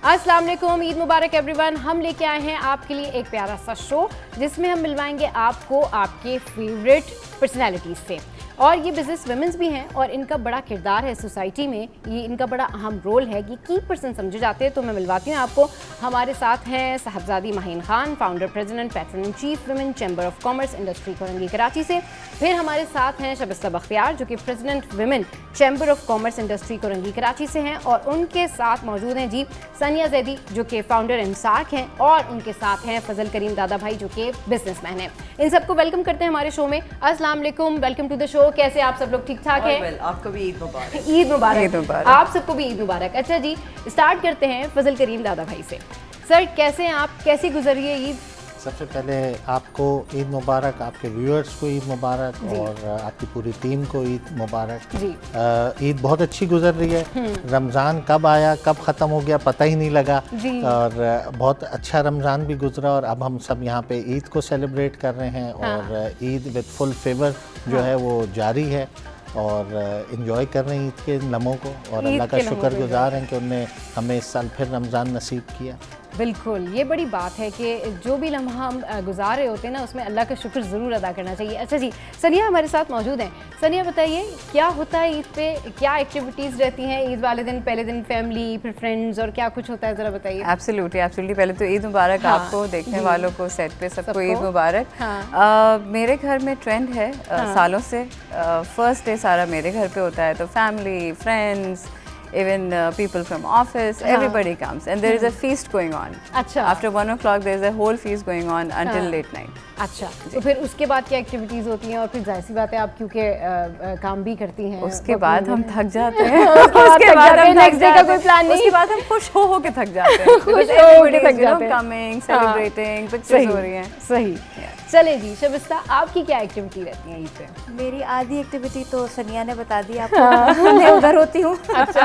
अस्सलाम वालेकुम, ईद मुबारक एवरीवन। हम लेके आए हैं आपके लिए एक प्यारा सा शो जिसमें हम मिलवाएंगे आपको आपके फेवरेट पर्सनैलिटीज़ से। और ये बिज़नेस वुमेंस भी हैं और इनका बड़ा किरदार है सोसाइटी में, ये इनका बड़ा अहम रोल है, ये की पर्सन समझे जाते हैं। तो मैं मिलवाती हूँ आपको। हमारे साथ हैं साहबजादी Maheen Khan, founder president patron in chief women chamber of commerce industry Korangi Karachi से। फिर हमारे साथ हैं शबिस्ता बख्तियार जो कि president women chamber of commerce industry Korangi Karachi से हैं। और उनके साथ मौजूद हैं जी सनिया जैदी जो कि फाउंडर इंसाक हैं, और उनके साथ हैं फजल करीम दादा भाई जो कि बिजनेसमैन हैं। इन सबको वेलकम करते हैं हमारे शो में। अस्सलाम वालेकुम, वेलकम टू द शो। कैसे आप सब लोग? ठीक ठाक हैं? आपको भी ईद मुबारक। ईद मुबारक। आप सबको भी ईद मुबारक। अच्छा जी, स्टार्ट करते हैं फजल करीम दादा भाई से। सर कैसे हैं आप, कैसी गुजरी है ईद? सबसे पहले आपको ईद मुबारक, आपके व्यूअर्स को ईद मुबारक और आपकी पूरी टीम को ईद मुबारक जी। ईद बहुत अच्छी गुजर रही है। रमज़ान कब आया कब ख़त्म हो गया पता ही नहीं लगा, और बहुत अच्छा रमज़ान भी गुजरा। और अब हम सब यहाँ पे ईद को सेलिब्रेट कर रहे हैं। और ईद विद फुल फेवर जो है वो जारी है, और इन्जॉय कर रहे हैं ईद के लम्हों को। और अल्लाह का शुक्रगुजार हैं कि उन्होंने हमें इस साल फिर रमज़ान नसीब किया। बिल्कुल, ये बड़ी बात है कि जो भी लम्हा हम गुजार रहे होते हैं ना, उसमें अल्लाह का शुक्र ज़रूर अदा करना चाहिए। अच्छा जी, सनिया हमारे साथ मौजूद हैं। सनिया बताइए क्या होता है ईद पे, क्या एक्टिविटीज़ रहती हैं ईद वाले दिन? पहले दिन फैमिली, फिर फ्रेंड्स, और क्या कुछ होता है ज़रा बताइए। एब्सोल्युटली पहले तो ईद मुबारक आपको, देखने वालों को, सेट पे सबको ईद मुबारक। मेरे घर में ट्रेंड है सालों से, फर्स्ट डे सारा मेरे घर पे होता है, तो family, friends, even people from office, everybody comes and there is a feast going on. अच्छा. After 1 o'clock there is a whole feast going on until late night. अच्छा, तो फिर उसके बाद क्या एक्टिविटीज़ होती हैं? और फिर जाहिर सी बात है आप क्योंकि काम भी करती हैं। उसके बाद हम थक जाते हैं। उसके बाद हम नेक्स्ट डे का कोई प्लान नहीं। उसके बाद हम खुश हो के थक जाते हैं। खुश हो के थक जाते हैं। कमिंग, सेलिब्रेटिंग, पिक्चर्स हो रही हैं। सही। चले जी, शबिस्ता आपकी क्या एक्टिविटी रहती है ईद पे? मेरी आधी एक्टिविटी तो सनिया ने बता दी आपको। मैं उधर होती हूँ। अच्छा।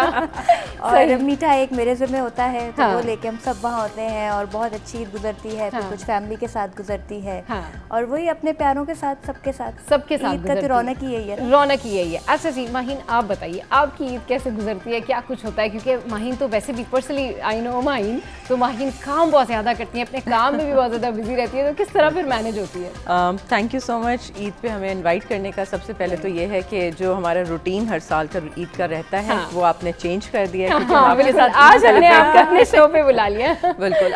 और मीठा एक मेरे ज़िम्मे होता है, तो वो लेके हम सब वहाँ होते हैं और बहुत अच्छी ईद गुजरती है। फिर कुछ फैमिली के साथ गुजरती है, और वही अपने प्यारों के साथ, सबके साथ ईद का तो रौनक ही यही है। रौनक ही यही है। अच्छा जी, माहीन आप बताइए आपकी ईद कैसे गुजरती है, क्या कुछ होता है? क्योंकि माहीन तो वैसे भी पर्सनली आई नो माहीन, तो माहीन काम बहुत ज़्यादा करती है, अपने काम में भी बहुत ज़्यादा बिजी रहती है, तो किस तरह फिर मैनेज होती है? Thank you so much Eid पे हमें इनवाइट करने का। सबसे पहले तो ये है कि जो हमारा रूटीन हर साल का ईद का रहता है वो आपने चेंज कर दिया है, आपके साथ आज हमने आपको अपने शो पे बुला लिया। बिल्कुल।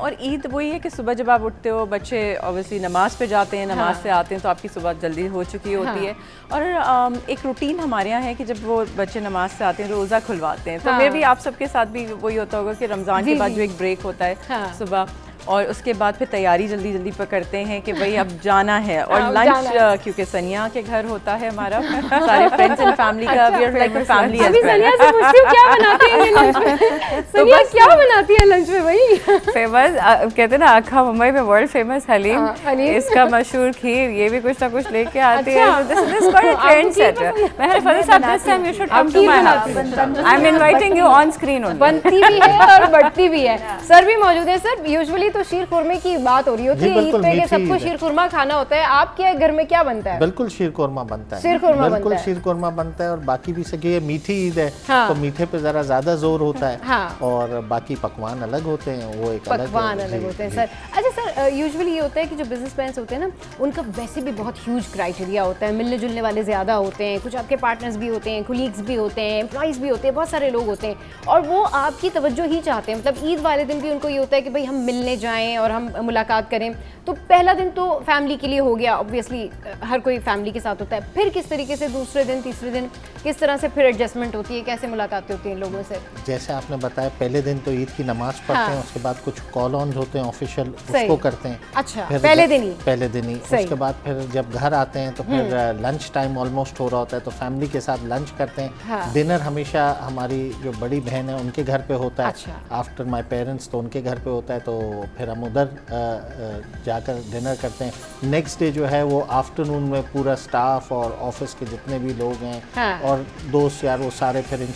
और ईद वही है कि सुबह जब आप उठते हो, बच्चे ऑब्वियसली नमाज पे जाते हैं, नमाज से आते हैं तो आपकी सुबह जल्दी हो चुकी होती है। और एक रूटीन हमारे यहाँ है कि जब वो बच्चे नमाज से आते हैं रोज़ा खुलवाते हैं, तो मे भी आप सबके साथ भी वही होता होगा कि रमज़ान के बाद जो एक ब्रेक होता है सुबह, और उसके बाद फिर तैयारी जल्दी जल्दी पकड़ते हैं कि भाई अब जाना है। और लंच क्योंकि सनिया के घर होता है हमारा सारे फ्रेंड्स एंड फैमिली का, we are like a family as well. Sania से पूछती हूं क्या बनाती है लंच में? सनिया क्या बनाती है लंच में? भाई फेमस कहते हैं ना, अखा मुंबई में वर्ल्ड फेमस हलीम, इसका मशहूर खीर, ये भी कुछ ना कुछ लेके आती है। This is called trend setter. मैं Fazal sahab this time you should come to my house, I am inviting you on screen. बनती भी है और बढ़ती भी है। सर भी मौजूद है। सर यूजुअली तो शीर खुरमे की बात हो रही होती है ईद पे कि सबको शीर खुरमा खाना होता है, आपके घर में क्या बनता है? बिल्कुल शीर खुरमा बनता है। शीर खुरमा बिल्कुल शीर खुरमा बनता है। और बाकी भी सके, ये मीठी ईद है तो मीठे पे जरा ज्यादा जोर होता है। और बाकी पकवान अलग होते हैं, वो एक पकवान अलग होते हैं। सर अच्छा सर, यूजुअली ये होता है कि जो बिजनेसमैन होते हैं ना, उनका वैसे भी बहुत ह्यूज क्राइटेरिया होता है, मिलने जुलने वाले ज़्यादा होते हैं, कुछ आपके पार्टनर्स भी होते हैं, कोलीग्स भी होते हैं, एम्प्लॉइज़ भी होते हैं, बहुत सारे लोग होते हैं, और वो आपकी तवज्जो ही चाहते हैं। मतलब ईद वाले दिन भी उनको ये होता है कि भाई हम मिलने जाएँ और हम मुलाकात करें। तो पहला दिन तो फैमिली के लिए हो गया, ऑब्वियसली हर कोई फैमिली के साथ होता है। फिर किस तरीके से दूसरे दिन, तीसरे दिन किस तरह से फिर एडजस्टमेंट होती है, कैसे मुलाकातें होती हैं लोगों से? जैसे आपने बताया, पहले दिन तो ईद की नमाज पढ़ते हैं, उसके बाद कुछ कॉल ऑन होते हैं ऑफिशियल, उसको करते हैं। अच्छा, पहले दिन ही उसके बाद फिर जब घर आते हैं तो फिर लंच टाइम ऑलमोस्ट हो रहा होता है, तो फैमिली के साथ लंच करते हैं। डिनर हमेशा हमारी जो बड़ी बहन है उनके घर पे होता है, आफ्टर माई पेरेंट्स, तो उनके घर पे होता है, तो फिर हम उधर जाकर डिनर करते हैं। नेक्स्ट डे जो है वो आफ्टरनून में पूरा स्टाफ और ऑफिस के जितने भी लोग हैं और दोस्त यार, वो सारे फिर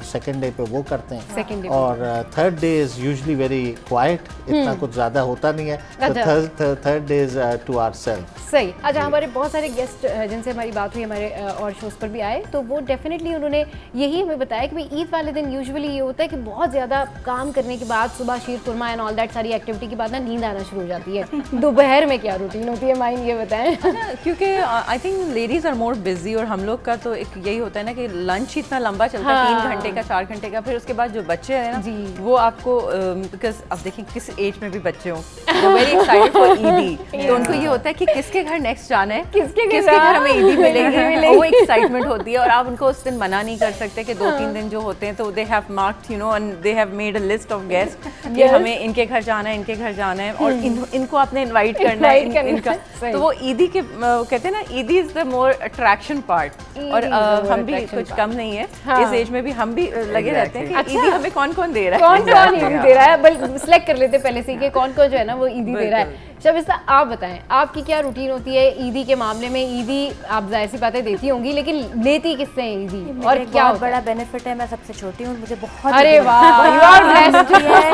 सेकेंड डे पे वो करते हैं। और third day is usually very quiet, इतना कुछ ज़्यादा होता नहीं है। Third day is to ourselves. सही। अच्छा, हमारे बहुत सारे गेस्ट जिनसे हमारी बात हुई हमारे और शोज पर भी आए, तो वो डेफिनेटली उन्होंने यही हमें बताया कि भाई ईद वाले दिन यूजुअली ये होता है कि बहुत ज़्यादा काम करने के बाद सुबह शीर खुरमा एंड ऑल दैट सारी एक्टिविटी के बाद ना नींद आना शुरू हो जाती है। दोपहर में क्या रूटीन होती है माइन, ये बताएं। क्योंकि I think ladies are more busy, और हम लोग का तो एक यही होता है ना कि लंच इतना लंबा चलता है, 3 घंटे का 4 घंटे का, फिर उसके बाद जो बच्चे हैं ना वो आपको बिकॉज अब देखिए किस एज में भी बच्चे हों वो वेरी एक्साइटेड फॉर ईदी, तो उनको ये होता है कि किसके घर नेक्स्ट जाना है, किसके घर हमें ईदी मिलेगी, वो एक्साइटमेंट होती है। और आप उनको उस दिन मना नहीं कर सकते कि 2-3 दिन जो होते हैं तो they have marked you know and they have made a list of guest कि हमें इनके घर जाना है, इनके घर जाना है, और इनको आपने इनवाइट करना है इनका। तो वो ईदी के कहते हैं ना, ईदी is the more attraction part, और हम भी कुछ कम नहीं है इस एज में भी हम भी लगे रहते हैं कि ईदी हमें कौन कौन दे रहा है, कौन ईदी दे रहा है, बल्कि सिलेक्ट कर लेते पहले से कि कौन कौन जो है ना वो ईदी दे रहा है। शबिस्ता, आप बताएं आपकी क्या रूटीन होती है ईदी के मामले में? ईदी आप जाहिर सी बातें देती होंगी, लेकिन लेती किससे हैं ईदी, और क्या बहुत बड़ा बेनिफिट है, मैं सबसे छोटी हूँ, मुझे बहुत अरे वाह यू आर ब्लेस्ड है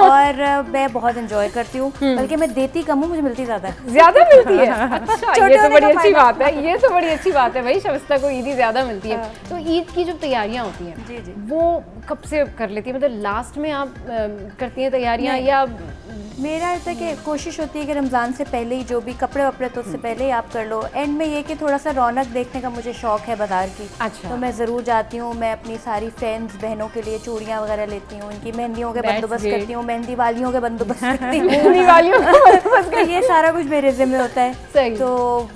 और मैं बहुत एंजॉय करती हूँ, बल्कि मैं देती कम हूँ, मुझे मिलती ज्यादा मिलती है। अच्छा, ये तो बड़ी अच्छी बात है, ये तो बड़ी अच्छी बात है भाई, शबिस्ता को ईदी ज्यादा मिलती है। तो ईद की जो तैयारियां होती हैं वो कब से कर लेती है, मतलब लास्ट में आप करती हैं तैयारियां, या मेरा ऐसा कि कोशिश होती है कि रमज़ान से पहले ही जो भी कपड़े वपड़े तो उससे पहले ही आप कर लो। एंड में ये कि थोड़ा सा रौनक देखने का मुझे शौक है बाजार की। अच्छा। तो मैं ज़रूर जाती हूँ, मैं अपनी सारी फ्रेंड्स बहनों के लिए चूड़ियाँ वगैरह लेती हूँ, इनकी मेहंदियों के बंदोबस्त करती हूँ, मेहंदी वालियों के बंदोबस्त करती हूँ, मेहंदी वालियों का बंदोबस्त ये सारा कुछ मेरे ज़िम्मे होता है। सही। तो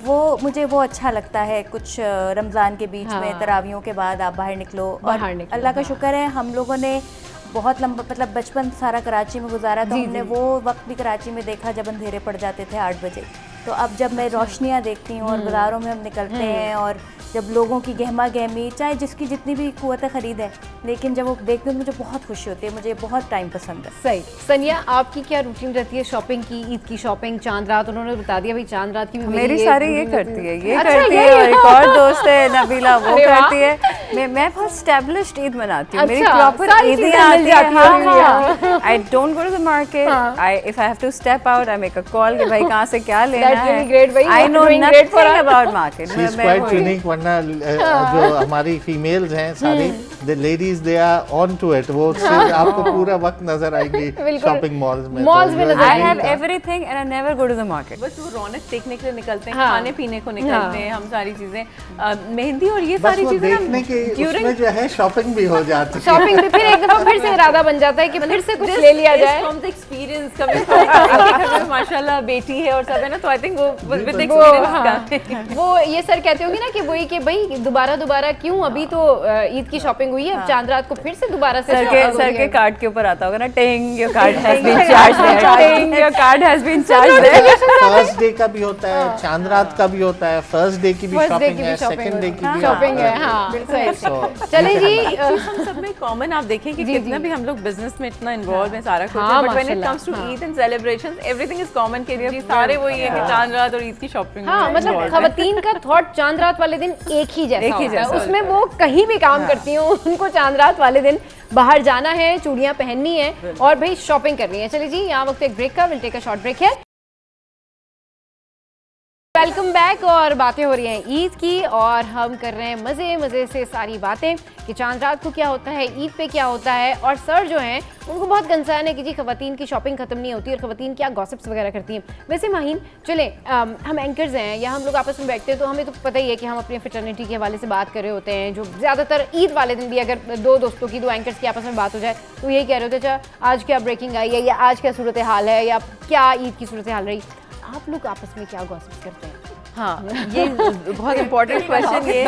वो मुझे वो अच्छा लगता है। कुछ रमज़ान के बीच में तरावियों के बाद आप बाहर निकलो, और अल्लाह का शुक्र है हम लोगों ने बहुत लंबा मतलब बचपन सारा कराची में गुजारा, तो हमने वो वक्त भी कराची में देखा जब अंधेरे पड़ जाते थे 8 बजे। तो अब जब मैं रोशनियाँ देखती हूँ और बाज़ारों में हम निकलते हैं, और जब लोगों की गहमा गहमी, चाहे जिसकी जितनी भी कुव्वत ख़रीद है, लेकिन जब वो देखती हूँ तो मुझे बहुत खुशी होती है, मुझे बहुत टाइम पसंद है। सही। सनिया, आपकी क्या रूटीन रहती है शॉपिंग की, ईद की शॉपिंग, चांद रात? उन्होंने बता दिया भाई चांद रात की भी मेरी सारी ये करती है, ये अच्छा, करती है, और एक और दोस्त है नबीला, वो करती है। मैं बहुत एस्टैब्लिश्ड ईद मनाती हूँ, मेरी प्रॉपर ईदियाँ आती हैं। I don't go to the market, if I have to step out I make a call कि भाई कहाँ से क्या लेना है। I know nothing about market. She is quite unique, वरना जो हमारी फीमेल्स हैं सारी the ladies they are on to it, वो आपको पूरा वक्त नजर आएंगी शॉपिंग मॉल्स में। I have everything and I never go to the market. बस वो रौनक देखने के लिए निकलते हैं, खाने पीने को निकलते हैं, हम सारी चीजें, मेहंदी और ये सारी चीजें देखने के उसमें जो है शॉपिंग भी हो जाती है। शॉपिंग भी फिर एक दफा फिर से इरादा बन जाता है कि फिर से कुछ ले लिया जाए। फ्रॉम द एक्सपीरियंस, कभी घर में माशाल्लाह बेटी है और सब है ना, तो आई थिंक वो विद एक्सपीरियंस वो ये सर कहते होंगे ना कि वही कि भाई दोबारा क्यों, अभी तो ईद की शॉपिंग हुई है, अब चांद रात को फिर से दोबारा से सर के कार्ड के ऊपर आता होगा ना, ting your card has been charged, ting your card has been charged. First day का भी होता है, चांद रात का भी होता है, फर्स्ट डे की भी शॉपिंग है, सेकंड डे की भी शॉपिंग है। चलें जी, हम सब में कॉमन आप देखें कि कितना भी हम लोग बिजनेस में इतना इन्वॉल्व है, सारा कुछ है, but when it comes to Eid and celebrations everything is common के लिए सारे वही है कि चांद रात और ईद की शॉपिंग। हाँ, मतलब खवातीन का थॉट चांद रात वाले दिन एक ही जैसा होता है, उसमें वो कहीं भी काम करती हूँ, उनको चांद रात वाले दिन बाहर जाना है, चूड़ियाँ पहननी है और भाई शॉपिंग करनी है। चलिए जी, यहाँ वक्त एक ब्रेक का, will take a short break है। वेलकम बैक, और बातें हो रही हैं ईद की, और हम कर रहे हैं मज़े से सारी बातें कि चांद रात को क्या होता है, ईद पे क्या होता है। और सर जो हैं उनको बहुत कंसर्न है कि जी खवातीन की शॉपिंग खत्म नहीं होती और खवातीन क्या गॉसिप्स वगैरह करती हैं। वैसे माहीन, चले हम एंकर्स हैं या हम लोग आपस में बैठते हैं तो हमें तो पता ही है कि हम अपनी फ्रेटर्निटी के हवाले से बात कर रहे होते हैं, जो ज़्यादातर ईद वाले दिन भी अगर दो दोस्तों की, दो एंकर्स की आपस में बात हो जाए तो यही कह रहे होते हैं, अच्छा आज क्या ब्रेकिंग आई है, या आज क्या सूरत हाल है, या क्या ईद की सूरत हाल रही। आप लोग आपस में क्या गॉसिप्स करते हैं? हाँ, ये बहुत इम्पोर्टेंट क्वेश्चन ये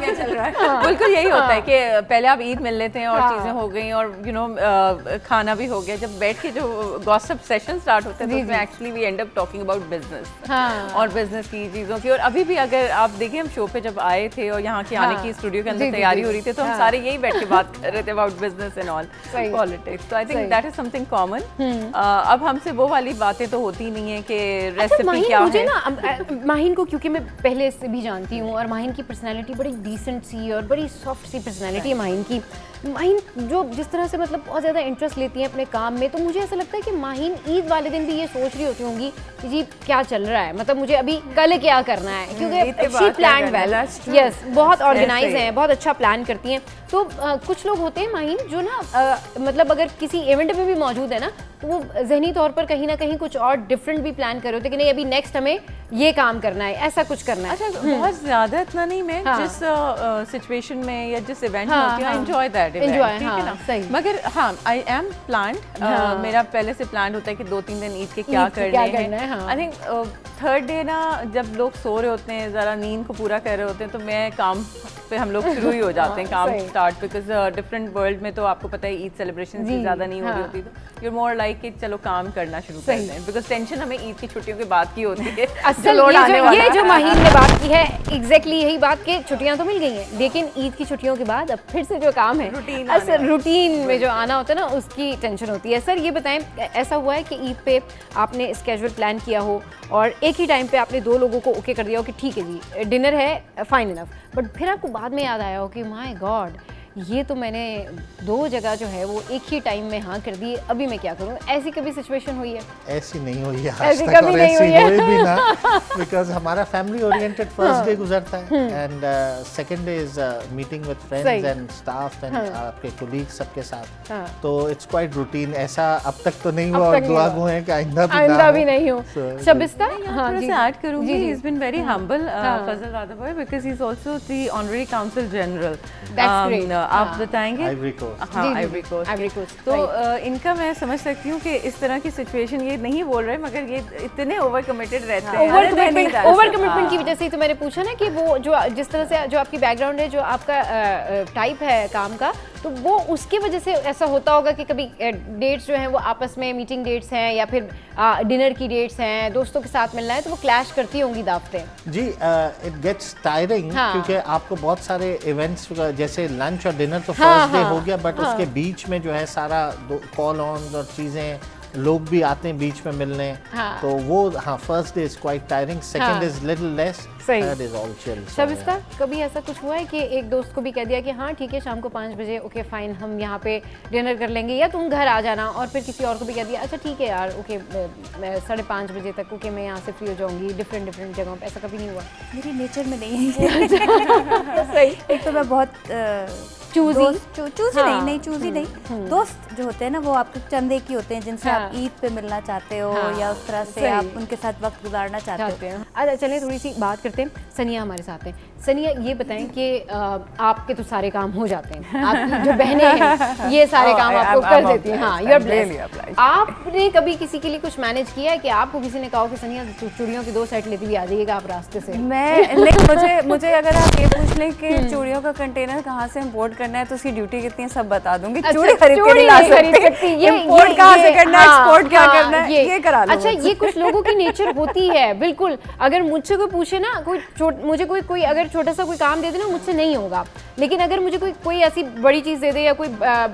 चल रहा है। बिल्कुल यही होता है कि पहले आप ईद मिल लेते हैं और चीज़ें हो गई और यू नो खाना भी हो गया, जब बैठ के जो गॉसिप सेशन स्टार्ट होते हैं तो उसमें actually we end up talking about business और बिजनेस की चीज़ों की। और अभी भी अगर आप देखें, हम शो पे जब आए थे और यहाँ के आने की स्टूडियो के अंदर तैयारी हो रही थी तो हम सारे यही बैठ के बात कर रहे थे about business and all politics. तो I think that is something common. अब हमसे वो वाली बातें तो होती नहीं है कि रेसिपी क्या मुझे ना माहीन को, क्योंकि मैं पहले से भी जानती हूँ और माहीन की पर्सनैलिटी बड़ी डिसेंट सी और बड़ी सॉफ्ट सी पर्सनैलिटी है माहीन की, माहीन जो जिस तरह से मतलब बहुत ज़्यादा इंटरेस्ट लेती हैं अपने काम में, तो मुझे ऐसा लगता है कि माहीन ईद वाले दिन भी ये सोच रही होती होंगी कि जी क्या चल रहा है, मतलब मुझे अभी कल क्या करना है, क्योंकि शी प्लान वेल, यस, बहुत ऑर्गेनाइज हैं, बहुत अच्छा प्लान करती हैं। तो कुछ लोग होते हैं माहीन जो ना मतलब अगर किसी इवेंट में भी मौजूद है ना, तो वो जहनी तौर पर कहीं ना कहीं कुछ और डिफरेंट भी प्लान कर रहे होते हैं कि नहीं अभी नेक्स्ट हमें ये काम करना है, ऐसा कुछ करना है। अच्छा, बहुत ज़्यादा इतना नहीं, मैं जिस सिचुएशन में या जिस इवेंट में होती हूँ, एंजॉय दैट इवेंट, ठीक है ना, सही। मगर हाँ, आई एम प्लान्ड, मेरा पहले से प्लान होता है कि 2-3 दिन ईद के क्या करना है। आई थिंक थर्ड डे ना जब लोग सो रहे होते हैं, ज़रा नींद को पूरा कर रहे होते हैं, तो मैं काम पे हम लोग शुरू ही हो जाते हैं, काम स्टार्ट, बिकॉज डिफरेंट वर्ल्ड में तो आपको पता है ईद सेलिब्रेशन ज़्यादा नहीं हो रही होती, तो you're more like कि चलो काम करना शुरू करते हैं, बिकॉज टेंशन हमें ईद की छुट्टियों के बाद की होती है। ये जो माहीन ने बात की है, एग्जैक्टली यही बात कि छुट्टियां तो मिल गई हैं, लेकिन ईद की छुट्टियों के बाद अब फिर से जो काम है रूटीन में जो आना होता है ना, उसकी टेंशन होती है। सर ये बताएं, ऐसा हुआ है कि ईद पे आपने स्केड्यूल प्लान किया हो और एक ही टाइम पे आपने 2 लोगों को ओके कर दिया हो कि ठीक है जी डिनर है, फाइन इनफ, बट फिर आपको बाद में याद आया हो कि माय गॉड ये तो मैंने 2 जगह जो है वो एक ही टाइम में हाँ कर दी, अभी मैं क्या करूँ? ऐसी कभी सिचुएशन हुई है? ऐसी नहीं हुई है आज तक, और ऐसी हुई भी ना, बिकॉज हमारा फैमिली ओरिएंटेड फर्स्ट डे गुजरता है and second day is meeting with friends and staff and आपके कोलीग्स सबके साथ, तो इट्स क्वाइट रूटीन। ऐसा अब तक तो नहीं हुआ और दुआ गो है कि आइंदा भी नहीं हो। शबिस्ता, हाँ जी, ऐड करूंगी, he is been very humble, Fazal Radhabhoy, because he is also the honorary council general. That's great. आप बताएंगे? Ivory Coast. हाँ, आइवरी कोस्ट। तो इनका मैं समझ सकती हूँ कि इस तरह की सिचुएशन ये नहीं बोल रहे, मगर ये इतने ओवर कमिटेड रहते हैं। ओवर कमिटमेंट की वजह से ही तो मैंने पूछा ना कि वो जो जिस तरह से जो आपकी बैकग्राउंड है, जो आपका टाइप है काम का, तो वो उसकी वजह से ऐसा होता होगा कि कभी डेट्स जो हैं वो आपस में मीटिंग डेट्स हैं या फिर डिनर की डेट्स हैं, दोस्तों के साथ मिलना है, तो वो क्लैश करती होंगी दावतें। जी, इट गेट्स टायरिंग, क्योंकि आपको बहुत सारे इवेंट्स जैसे लंच और डिनर तो फर्स्ट डे हो गया, बट उसके बीच में जो है सारा कॉल ऑन और चीज़ें, लोग भी आते हैं बीच में मिलने, तो वो हाँ first day is quite tiring, second is little less, third is all chill. Shabista, कभी ऐसा कुछ हुआ है कि एक दोस्त को भी कह दिया कि हाँ ठीक है शाम को 5 बजे ओके फाइन हम यहाँ पे डिनर कर लेंगे, या तुम घर आ जाना, और फिर किसी और को भी कह दिया अच्छा ठीक है यार ओके 5:30 बजे तक ओके मैं यहाँ से फ्री हो जाऊँगी, डिफरेंट जगहों पे? ऐसा कभी नहीं हुआ? मेरी नेचर में नहीं है। सही। एक तो मैं बहुत चूजी नहीं चूजी नहीं, दोस्त जो होते हैं ना वो आपके चंदे की होते हैं, जिनसे आप ईद पे मिलना चाहते हो या उस तरह से आप उनके साथ वक्त गुजारना चाहते हो। अच्छा चलिए थोड़ी सी बात करते हैं, सनिया हमारे साथ हैं। सनिया ये बताएं कि आपके तो सारे काम हो जाते हैं, आपकी जो बहनें हैं ये सारे काम आपको कर देती हैं, हाँ यू आर ब्लेस्ड। आपने कभी किसी के लिए कुछ मैनेज किया है कि आपको किसी ने कहा कि सनिया चूड़ियों की 2 सेट लेती हुई आ जाइएगा आप रास्ते से? मैं मुझे अगर आप ये पूछ लें कि चूड़ियों का कंटेनर कहाँ से इम्पोर्ट करना है तो उसकी ड्यूटी कितनी है सब बता दूंगी। चूड़ी खरीद के नहीं ला सकती, इंपोर्ट कहाँ से करना है, एक्सपोर्ट क्या करना है, ये करा लो। अच्छा, ये कुछ लोगों की नेचर होती है, बिल्कुल। अगर मुझसे कोई पूछे ना, मुझे कोई अगर छोटा सा कोई काम दे दे ना, मुझसे नहीं होगा, लेकिन अगर मुझे कोई ऐसी बड़ी चीज़ दे दे या कोई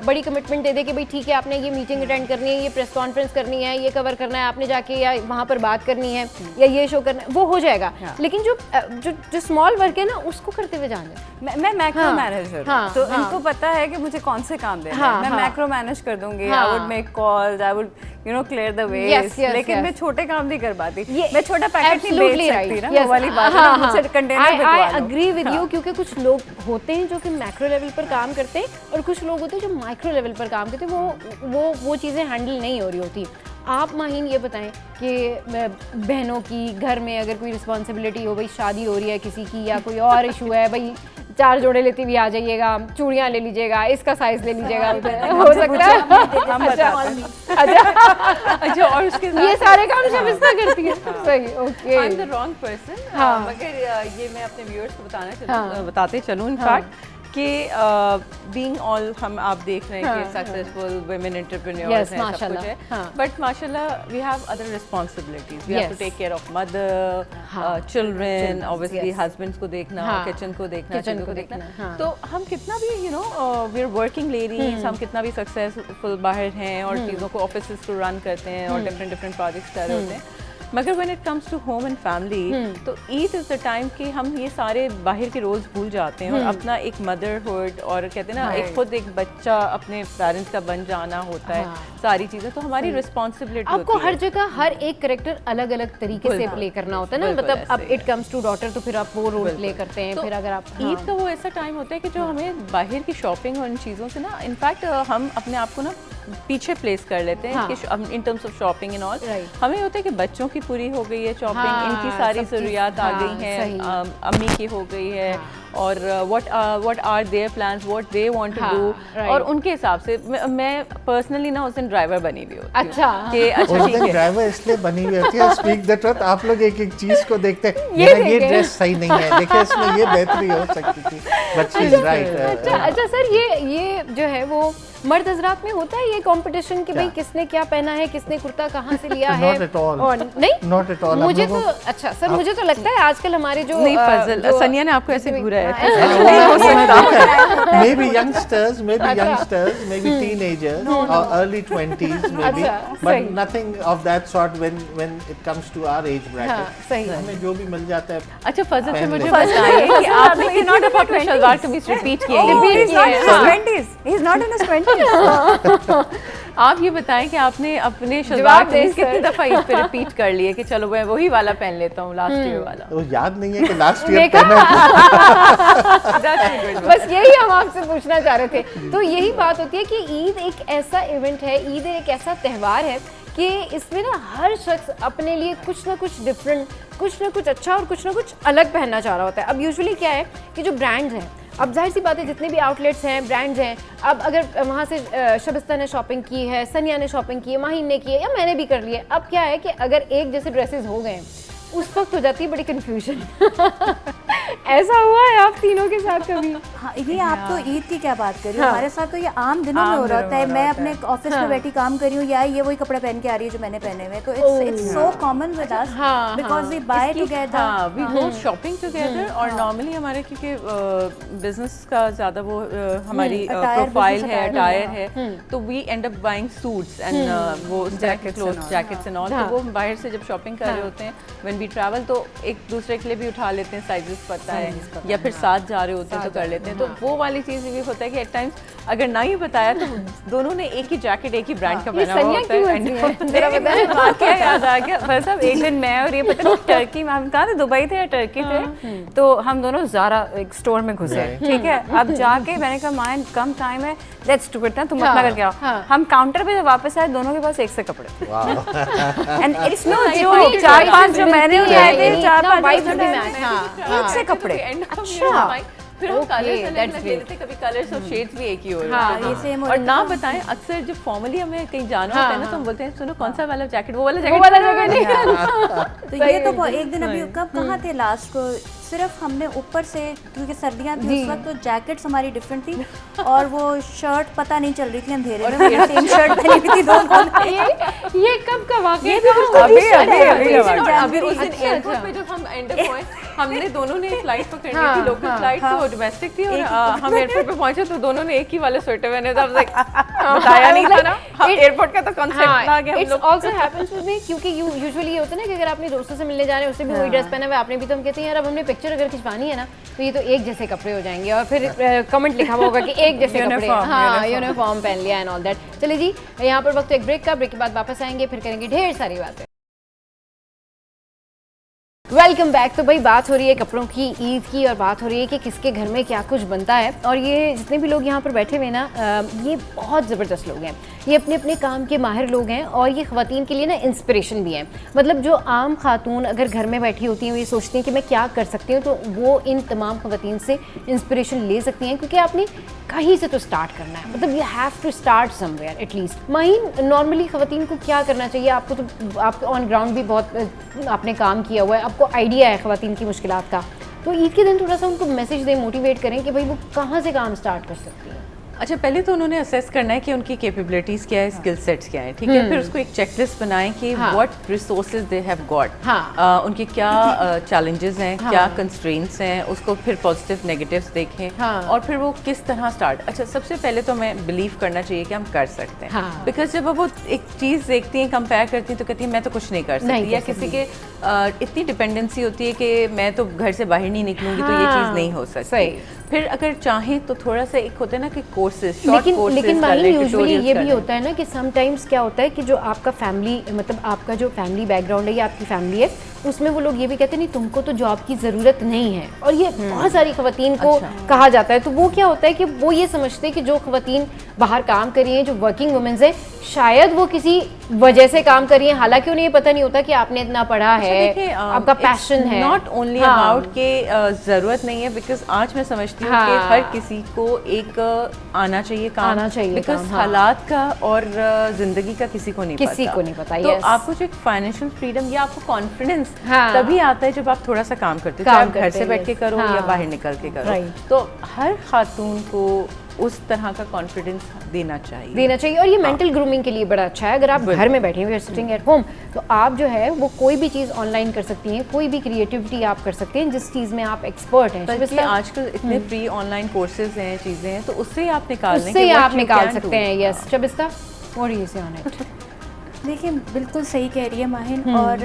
बड़ी कमिटमेंट दे दे कि भाई ठीक है आपने ये मीटिंग अटेंड करनी है, ये प्रेस कॉन्फ्रेंस करनी है, ये कवर करना है आपने जाके, या वहाँ पर बात करनी है, या ये शो करना है, वो हो जाएगा। लेकिन जो स्मॉल वर्क है ना उसको करते हुए जाना। मैं मैक्रो मैनेजर हूँ, तो इनको पता है कि मुझे कौन से काम देना है, मैं मैक्रो मैनेज कर दूंगी। I would make calls, I would clear the ways, लेकिन मैं छोटे काम नहीं कर पाती, मैं छोटा पैकेट नहीं बेच सकती ना, वो वाली बात है, मुझसे कंटेनर बिकवा लो। आई एग्री विद यू, क्योंकि कुछ लोग होते हैं जो कि मैक्रो लेवल पर काम करते हैं और कुछ लोग होते हैं जो माइक्रो लेवल पर काम करते हैं, वो चीज़ें हैंडल नहीं हो रही होती। आप माहीन ये बताएं कि बहनों की घर में अगर कोई रिस्पॉन्सिबिलिटी हो, भाई शादी हो रही है किसी की या कोई और इशू है, भाई 4 जोड़े लेते भी आ जाइएगा, चूड़ियाँ ले लीजिएगा, इसका साइज ले लीजिएगा, हो सकता है। अच्छा, और उसके ये सारे काम शबिस्ता करती है। सही, okay. I am the wrong person, मगर ये मैं अपने व्यूअर्स को बताते चलूँ इनफैक्ट कि बीइंग ऑल हम आप देख रहे हैं कि सक्सेसफुल वुमेन एंटरप्रेन्योर्स हैं, सब कुछ है, बट माशाल्लाह we have other responsibilities, we have to take care of mother, children, obviously husbands को देखना, किचन को देखना, चीज़ों को देखना। तो हम कितना भी वी आर वर्किंग लेडीज, हम कितना भी सक्सेसफुल बाहर हैं और चीज़ों को ऑफिस को रन करते हैं और डिफरेंट प्रोजेक्ट्स कर रहे होते हैं, मगर when it comes to home and family तो ईद इज़ द टाइम कि हम ये सारे बाहर के रोल्स भूल जाते हैं और अपना एक मदरहुड और कहते हैं ना एक खुद एक बच्चा अपने पेरेंट्स का बन जाना होता है, सारी चीज़ें तो हमारी रिस्पॉन्सिबिलिटी होती है। आपको हर जगह हर एक कैरेक्टर अलग अलग तरीके से प्ले करना होता है ना, मतलब अब इट कम्स टू डॉटर तो फिर आप वो रोल प्ले करते हैं, फिर अगर आप ईद का वो ऐसा टाइम होता है कि जो हमें बाहर की शॉपिंग और इन चीज़ों से ना इनफैक्ट हम अपने आप को ना पीछे प्लेस कर लेते हैं कि in terms of shopping and all. हमें होता है कि बच्चों की पूरी हो गई है शॉपिंग, इनकी सारी ज़रूरियात आ गई हैं, अम्मी की हो गई है और what are their plans, what they want to do, और उनके हिसाब से मैं पर्सनली ना उस दिन ड्राइवर बनी हुई होती हूँ। अच्छा उस दिन ड्राइवर इसलिए बनी हुई होती है, स्पीक द ट्रुथ, आप लोग एक एक चीज को देखते हैं, ये ड्रेस सही नहीं है, देखिए इसमें ये बेहतरी हो सकती थी, बट शी इज राइट। अच्छा सर, ये जो है वो मर्द हजरात में होता है ये कंपटीशन कि भाई किसने क्या पहना है, किसने कुर्ता कहाँ से लिया है? Not at all. और नहीं, Not at all. मुझे तो अच्छा सर, मुझे तो लगता है आजकल हमारे जो नहीं फजल, सनिया ने आपको ऐसे घूरा है। Maybe youngsters, maybe teenagers or early 20s maybe, but nothing of that sort when it comes to our age bracket. सही हमें जो भी मिल जाता है। अच्छा फजल से मुझे बताइए कि आपने कितना दफा अपने शलवार कमीज रिपीट किए हैं? He's not in his 20s. आप ये बताएं कि आपने अपने शलवार कमीज कितनी दफा ईद पे रिपीट कर लिए कि चलो मैं वही वाला पहन लेता हूँ लास्ट ईयर वाला? वो याद नहीं है कि लास्ट ईयर पहना बस यही हम आपसे पूछना चाह रहे थे। तो यही बात होती है कि ईद एक ऐसा इवेंट है, ईद एक ऐसा त्यौहार है कि इसमें ना हर शख्स अपने लिए कुछ ना कुछ डिफरेंट, कुछ ना कुछ अच्छा और कुछ ना कुछ अलग पहनना चाह रहा होता है। अब यूजुअली क्या है कि जो ब्रांड्स हैं, अब जाहिर सी बात है जितने भी आउटलेट्स हैं, ब्रांड्स हैं, अब अगर वहाँ से शबिस्ता ने शॉपिंग की है, सनिया ने शॉपिंग की है, माहीन ने की है, या मैंने भी कर ली है, अब क्या है कि अगर एक जैसे ड्रेसेस हो गए उस वक्त हो जाती है बड़ी कंफ्यूजन। ऐसा हुआ है आप तीनों के साथ कभी? हाँ, ये आप तो ईद की क्या बात कर रही हो, हमारे साथ तो ये आम दिनों में हो रहा होता है। मैं अपने ऑफिस में बैठी काम कर रही हूँ, या ये वही कपड़े पहन के आ रही है जो मैंने पहने हुए, तो it's so common with us because we buy together, we go shopping together. और नॉर्मली हमारे क्योंकि बिजनेस का ज़्यादा वो हमारी प्रोफाइल है, अटायर है, तो we end up buying suits and वो जैकेट्स एंड ऑल। तो वो बाहर से जब शॉपिंग कर रहे होते हैं व्हेन वी ट्रैवल, तो एक दूसरे के लिए भी उठा लेते हैं, साइजेस पता है, या फिर साथ जा रहे होते हैं तो कर लेते हैं। तो वो वाली चीज़ भी होता है कि एट टाइम्स अगर ना ही बताया तो दोनों ने एक ही जैकेट एक ही ब्रांड का पहना हुआ होता है। क्या याद आ गया भाई साहब, एक दिन मैं और ये पता नहीं टर्की में, हम कहाँ थे, दुबई थे या टर्की थे, तो हम दोनों ज़ारा एक स्टोर में घुसे, ठीक है। अब जाके मैंने कहा माइन कम टाइम है, लेट्स डू इट ना, तुम अपना करके आओ। हम काउंटर पे जब वापस आए, दोनों के पास एक से कपड़े, एंड इट्स नो जोक, 4-5 जो मैंने उठाए थे, 4-5 एक से कपड़े। अच्छा, फिर हम कलर्स अलग लगे लेते, कभी कलर्स और शेड्स भी एक ही हो रहे हैं। और ना बताएं, अक्सर जब फॉर्मली हमें कहीं जाना होता है ना, तो हम बोलते हैं सुनो कौन सा वाला जैकेट, वो वाला जैकेट। तो ये तो एक दिन अभी कब कहाँ थे लास्ट को, सिर्फ हमने ऊपर से, क्योंकि सर्दियाँ थी उस वक्त, तो जैकेट्स हमारी डिफरेंट थी और वो शर्ट पता नहीं चल रही थी अंधेरे में, सेम शर्ट पहनी हुई थी दोनों। ये कब का वाकया? अभी उस दिन एयरपोर्ट पे जब हम एंड अप हुए, हमने दोनों ने फ्लाइट पकड़नी थी, लोकल फ्लाइट तो डोमेस्टिक थी, और हम एयरपोर्ट पे पहुंचे तो दोनों ने एक ही वाले स्वेटर पहने थे। बताया नहीं था ना, हम एयरपोर्ट का तो कांसेप्ट आ गया हम लोग। It's also happens with me, क्योंकि यूजुअली ये होता है ना कि अगर अपने दोस्तों से मिलने जा रहे हैं, उससे भी वही ड्रेस पहना हुआ आपने भी, तो हम कहते हैं यार अब हमने पिक्चर अगर खिंचवानी है ना, तो ये तो एक जैसे कपड़े हो जाएंगे, और फिर कमेंट लिखा हुआ होगा कि एक जैसे कपड़े, हाँ यूनिफॉर्म पहन लिया एंड ऑल दैट। चलिए जी, यहाँ पर वक्त एक ब्रेक का, ब्रेक के बाद वापस आएंगे, फिर करेंगे ढेर सारी बातें। Welcome back. तो भाई बात हो रही है कपड़ों की, ईद की, और बात हो रही है कि किसके घर में क्या कुछ बनता है। और ये जितने भी लोग यहाँ पर बैठे हुए ना, ये बहुत ज़बरदस्त लोग हैं, ये अपने अपने काम के माहिर लोग हैं, और ये ख़वातीन के लिए ना इंस्पिरेशन भी हैं। मतलब जो आम खातून अगर घर में बैठी होती हैं, ये सोचती हैं कि मैं क्या कर सकती हूँ, तो वो इन तमाम ख़वातीन से इंस्पिरेशन ले सकती हैं, क्योंकि आपने कहीं से तो स्टार्ट करना है, मतलब you have to start somewhere at least. Maheen, normally ख़वातीन को क्या करना चाहिए? आपको तो आपको ऑन ग्राउंड भी बहुत आपने काम किया हुआ है, आपको आइडिया है ख़वातीन की मुश्किलात का, तो ईद के दिन थोड़ा सा उनको मैसेज दें, मोटिवेट करें कि भाई वो कहाँ से काम स्टार्ट कर सकती है। अच्छा, पहले तो उन्होंने असेस करना है कि उनकी कैपेबिलिटीज़ क्या है, स्किल सेट्स क्या है, ठीक है। फिर उसको एक चेकलिस्ट बनाएं कि what resources they have got, उनके क्या चैलेंजेस हैं, क्या कंस्ट्रेंट्स हैं, उसको फिर पॉजिटिव नेगेटिव्स देखें और फिर वो किस तरह स्टार्ट। अच्छा, सबसे पहले तो मैं बिलीव करना चाहिए कि हम कर सकते हैं, बिकॉज जब वो एक चीज़ देखती हैं, कंपेयर करती हैं, तो कहती हैं मैं तो कुछ नहीं कर सकती, या किसी के इतनी डिपेंडेंसी होती है कि मैं तो घर से बाहर नहीं निकलूंगी तो ये चीज़ नहीं हो सकती। फिर अगर चाहें तो थोड़ा सा एक होता है ना कि कोर्सेज, शॉर्ट कोर्सेज, लेकिन यूजुअली ये भी होता है ना कि समटाइम्स क्या होता है कि जो आपका फैमिली, मतलब आपका जो फैमिली बैकग्राउंड है या आपकी फैमिली है, उसमें वो लोग ये भी कहते हैं नहीं तुमको तो जॉब की ज़रूरत नहीं है, और ये बहुत सारी ख़वातीन को कहा जाता है। तो वो क्या होता है कि वो ये समझते हैं कि जो ख़वातीन बाहर काम कर रही हैं, जो वर्किंग वुमेन्स हैं, शायद वो किसी वजह से काम कर रही हैं, हालांकि उन्हें ये पता नहीं होता कि आपने इतना पढ़ा है, आपका पैशन है। नॉट ओनली अबाउट के ज़रूरत नहीं है, बिकॉज आज मैं समझती हूँ कि हर किसी को एक आना चाहिए, काम आना चाहिए, बिकॉज हालात का और ज़िंदगी का किसी को नहीं पता। तो आपको जो एक फाइनेंशियल फ्रीडम या आपको कॉन्फिडेंस तभी आता है जब आप थोड़ा सा काम करते हो, चाहे घर से बैठ के करो या बाहर निकल के करो। तो हर खातून को उस तरह का कॉन्फिडेंस देना चाहिए। और ये मेंटल ग्रूमिंग के लिए बड़ा अच्छा है। अगर आप घर में बैठे हुए सिटिंग एट होम, तो आप जो है वो कोई भी चीज़ ऑनलाइन कर सकती हैं, कोई भी क्रिएटिविटी आप कर सकते हैं जिस चीज़ में आप एक्सपर्ट हैं। बल्कि आजकल इतने फ्री ऑनलाइन कोर्सेज हैं, चीज़ें हैं, तो उससे आप निकाल सकते हैं। Yes Shabista, what do you से ऑन इट? देखिए, बिल्कुल सही कह रही है माहिन, और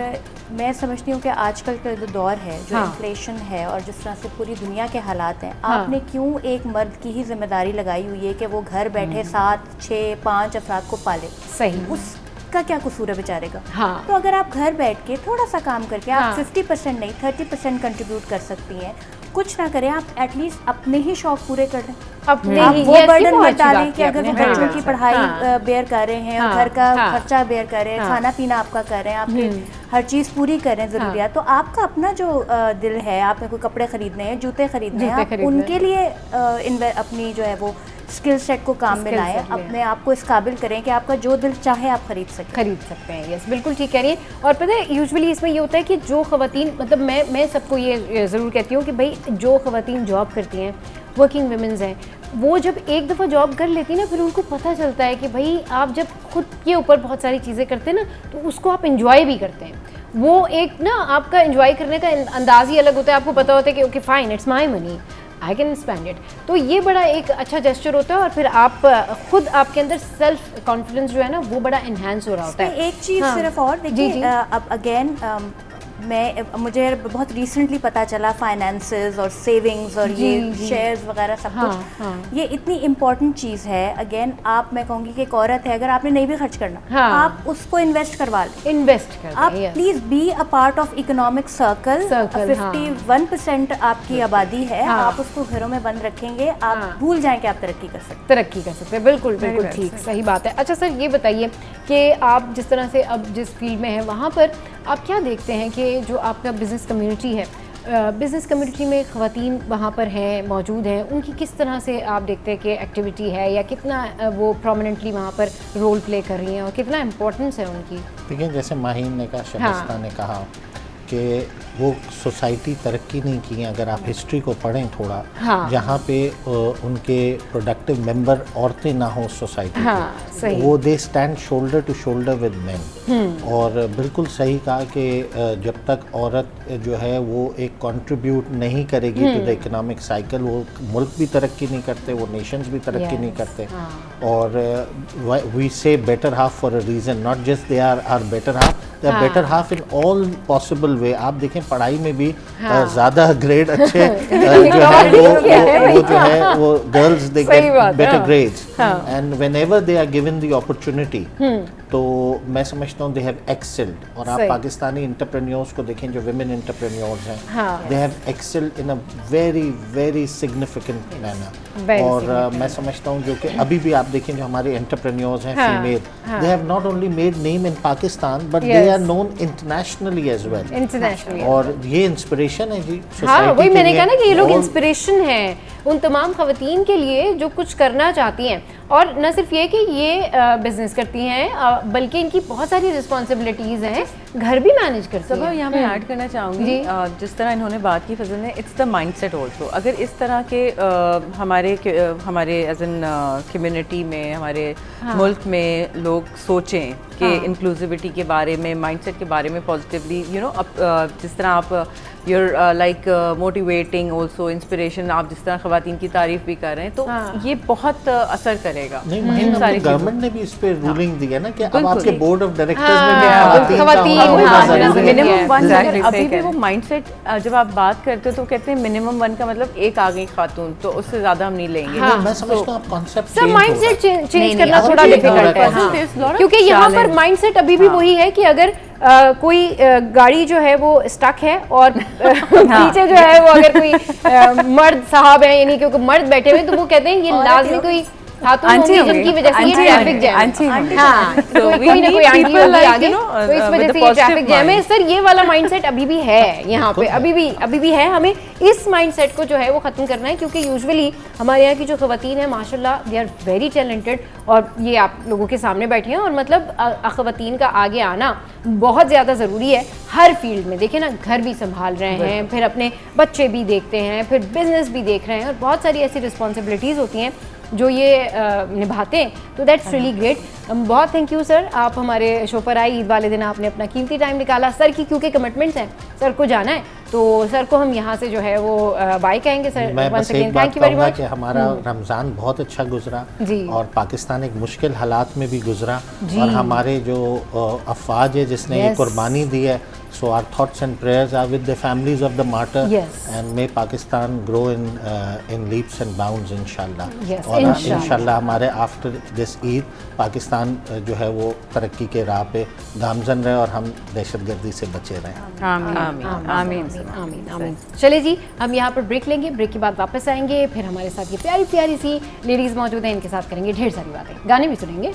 मैं समझती हूँ कि आजकल का जो दौर है, जो इन्फ्लेशन है और जिस तरह से पूरी दुनिया के हालात हैं, आपने क्यों एक मर्द की ही जिम्मेदारी लगाई हुई है कि वो घर बैठे 7, 6, 5 अफराद को पाले? सही, उसका क्या कसूर है बेचारे का? तो अगर आप घर बैठ के थोड़ा सा काम करके आप 50% नहीं 30% कंट्रीब्यूट कर सकती हैं, कुछ ना करें, आप एटलीस्ट अपने ही शौक पूरे कर लें, अपने ही वो बर्डन मत डालें कि अगर वो बच्चों की पढ़ाई बेयर कर रहे हैं और घर का खर्चा बेयर कर रहे हैं, खाना पीना आपका कर रहे हैं, आपके हर चीज़ पूरी कर रहे हैं ज़रूरियात, तो आपका अपना जो दिल है, आपने कोई कपड़े खरीदने हैं, जूते खरीदने हैं, आप उनके लिए अपनी जो है वो स्किल सेट को काम में लाएं, अपने आप को इस काबिल करें कि आपका जो दिल चाहे आप खरीद सकते हैं। यस, बिल्कुल ठीक कह रही हैं। और पता है यूजुअली इसमें ये होता है कि जो ख़वातीन, मतलब मैं सबको ये ज़रूर कहती हूँ कि भाई जो ख़वातीन जॉब करती हैं, वर्किंग वुमेन्स हैं, वो जब एक दफ़ा जॉब कर लेती ना, फिर उनको पता चलता है कि भाई आप जब खुद के ऊपर बहुत सारी चीज़ें करते हैं ना, तो उसको आप इंजॉय भी करते हैं। वो एक ना आपका इंजॉय करने का अंदाज़ ही अलग होता है। आपको पता होता है कि okay fine, it's my money, I can spend it. तो ये बड़ा एक अच्छा जेस्चर होता है, और फिर आप खुद आपके अंदर सेल्फ कॉन्फिडेंस जो है ना वो बड़ा इन्हांस हो रहा होता है। एक चीज़ सिर्फ और देखिए, अब अगेन मुझे बहुत रिसेंटली पता चला फाइनेंसेस और सेविंग्स और ये शेयर्स वगैरह सब कुछ, ये इतनी इम्पोर्टेंट चीज़ है। अगेन मैं कहूँगी कि एक औरत है, अगर आपने नहीं भी खर्च करना, आप उसको इन्वेस्ट करवा लें, आप please be a part of economic circle. 51% आपकी आबादी है, आप उसको घरों में बंद रखेंगे, आप भूल जाएं कि आप तरक्की कर सकते हैं। बिल्कुल ठीक, सही बात है। अच्छा सर, ये बताइए कि आप जिस तरह से अब जिस फील्ड में हैं, वहाँ पर आप क्या देखते हैं कि जो आपका बिज़नेस कम्युनिटी है, बिज़नेस कम्युनिटी में ख़वातीन वहाँ पर हैं, मौजूद हैं, उनकी किस तरह से आप देखते हैं कि एक्टिविटी है, या कितना वो प्रोमिनेंटली वहाँ पर रोल प्ले कर रही हैं और कितना इम्पोर्टेंस है उनकी? देखिए, जैसे माहीन ने कहा, शबिस्ता ने कहा कि वो सोसाइटी तरक्की नहीं की है। अगर आप हिस्ट्री को पढ़ें थोड़ा, जहाँ पे उनके प्रोडक्टिव मेंबर औरतें ना हो सोसाइटी के, वो they stand shoulder to shoulder with men. और बिल्कुल सही कहा कि जब तक औरत जो है वो एक कंट्रीब्यूट नहीं करेगी टू द इकोनॉमिक साइकिल, वो मुल्क भी तरक्की नहीं करते, वो नेशंस भी तरक्की नहीं करते। और we say better half for a reason, not just they are better half, they are better half in all possible way. आप देखें पढ़ाई में भी ज़्यादा ग्रेड अच्छे जो है वो girls they get better grades, and whenever they are given the opportunity, तो मैं समझता हूँ दे हैव एक्सेल्ड। और आप पाकिस्तानी एंटरप्रेन्योर्स को देखें जो विमेन एंटरप्रेन्योर्स हैं, they have excelled in a very very significant manner. और मैं समझता हूँ जो कि अभी भी आप देखें जो हमारे एंटरप्रेन्योर्स हैं female, they have not only made name in Pakistan but they are known internationally as well. और ये इंस्पिरेशन है जी सोसाइटी। वही मैंने कहा ना कि ये लोग इंस्पिरेशन हैं उन तमाम ख़वातीन के लिए जो कुछ करना चाहती हैं। और न सिर्फ ये कि ये बिजनेस करती हैं बल्कि इनकी बहुत सारी रिस्पॉन्सिबिलिटीज़ हैं, घर भी मैनेज करती हैं। यहाँ मैं ऐड करना चाहूँगी जिस तरह इन्होंने बात की फजल ने, इट्स द माइंडसेट ऑल्सो। अगर इस तरह के हमारे एज एन कम्युनिटी में, हमारे मुल्क में लोग सोचें कि इंक्लूसिविटी के बारे में, माइंडसेट के बारे में पॉजिटिवली, यू नो, जिस तरह आप you're like motivating also, inspiration, आप जिस तरह ख़वातीन की तारीफ भी कर रहे हैं, तो ये बहुत असर करेगा। इन सारी गवर्नमेंट ने भी इस पे रूलिंग दी है ना कि अब आपके बोर्ड ऑफ डायरेक्टर्स में भी खवातीन मिनिमम 1। अभी भी वो माइंडसेट जब आप बात करते हो तो कहते हैं मिनिमम 1 का मतलब एक आ गई खातून, तो उससे ज़्यादा हम नहीं लेंगे। मैं समझता हूँ आप कॉन्सेप्ट सब माइंडसेट चेंज करना थोड़ा डिफिकल्ट है, क्योंकि यहाँ पर माइंडसेट अभी भी वही है कि अगर कोई गाड़ी जो है वो स्टक है और पीछे जो है वो अगर कोई मर्द साहब है, यानी क्योंकि मर्द बैठे हुए, तो वो कहते हैं ये लाजमी कोई खातून होंगी जिनकी वजह से ये ट्रैफिक जैम। हाँ, तो कोई ना कोई आंटी होगी आगे, तो इस वजह से ये ट्रैफिक जैम है। सर ये वाला माइंडसेट अभी भी है यहाँ पे, अभी भी है। हमें इस माइंडसेट को जो है वो ख़त्म करना है, क्योंकि यूजुअली हमारे यहाँ की जो ख़वातीन है माशाल्लाह दे आर वेरी टैलेंटेड, और ये आप लोगों के सामने बैठे हैं, और मतलब ख़वातीन का आगे आना बहुत ज़्यादा ज़रूरी है हर फील्ड में। देखिए ना, घर भी संभाल रहे हैं, फिर अपने बच्चे भी देखते हैं, फिर बिजनेस भी देख रहे हैं, और बहुत सारी ऐसी रिस्पॉन्सिबिलिटीज़ होती हैं जो ये निभाते हैं। तो दैट्स रियली ग्रेट। बहुत थैंक यू सर, आप हमारे शो पर आए। ईद वाले दिन आपने अपना कीमती टाइम निकाला। सर की क्योंकि कमिटमेंट्स हैं, सर को जाना है, तो सर को हम यहाँ से जो है वो बाय कहेंगे। Sir once again thank you very much. कि हमारा रमज़ान बहुत अच्छा गुजरा और पाकिस्तान एक मुश्किल हालात में भी गुजरा, और हमारे जो अफवाज है जिसने ये कुर्बानी दी है, so our thoughts and prayers are with the families of the martyr, and may Pakistan grow in leaps and bounds inshallah। और इंशाल्लाह हमारे आफ्टर दिस ईद पाकिस्तान जो है वो तरक्की के राह पे गामजन रहे और हम दहशतगर्दी से बचे रहें। आमीन आमीन आमीन आमीन। चले जी, हम यहाँ पर ब्रेक लेंगे, ब्रेक के बाद वापस आएंगे, फिर हमारे साथ ये प्यारी प्यारी सी लेडीज़ मौजूद हैं, इनके साथ करेंगे ढेर सारी बातें, गाने भी सुनेंगे।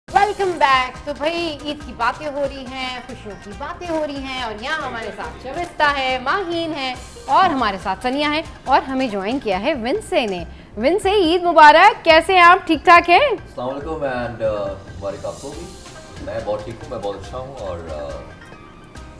Welcome back. तो भाई ईद की बातें हो रही हैं, खुशियों की बातें हो रही हैं, और यहाँ हमारे साथ शबिस्ता है, माहीन है, और हमारे साथ सनिया है, और हमें ज्वाइन किया है विंसे ने। विंसे, ईद मुबारक। कैसे हैं आप? ठीक ठाक हैं? अस्सलाम वालेकुम एंड मुबारक आपको भी। मैं बहुत ठीक हूँ, मैं बहुत अच्छा हूँ, और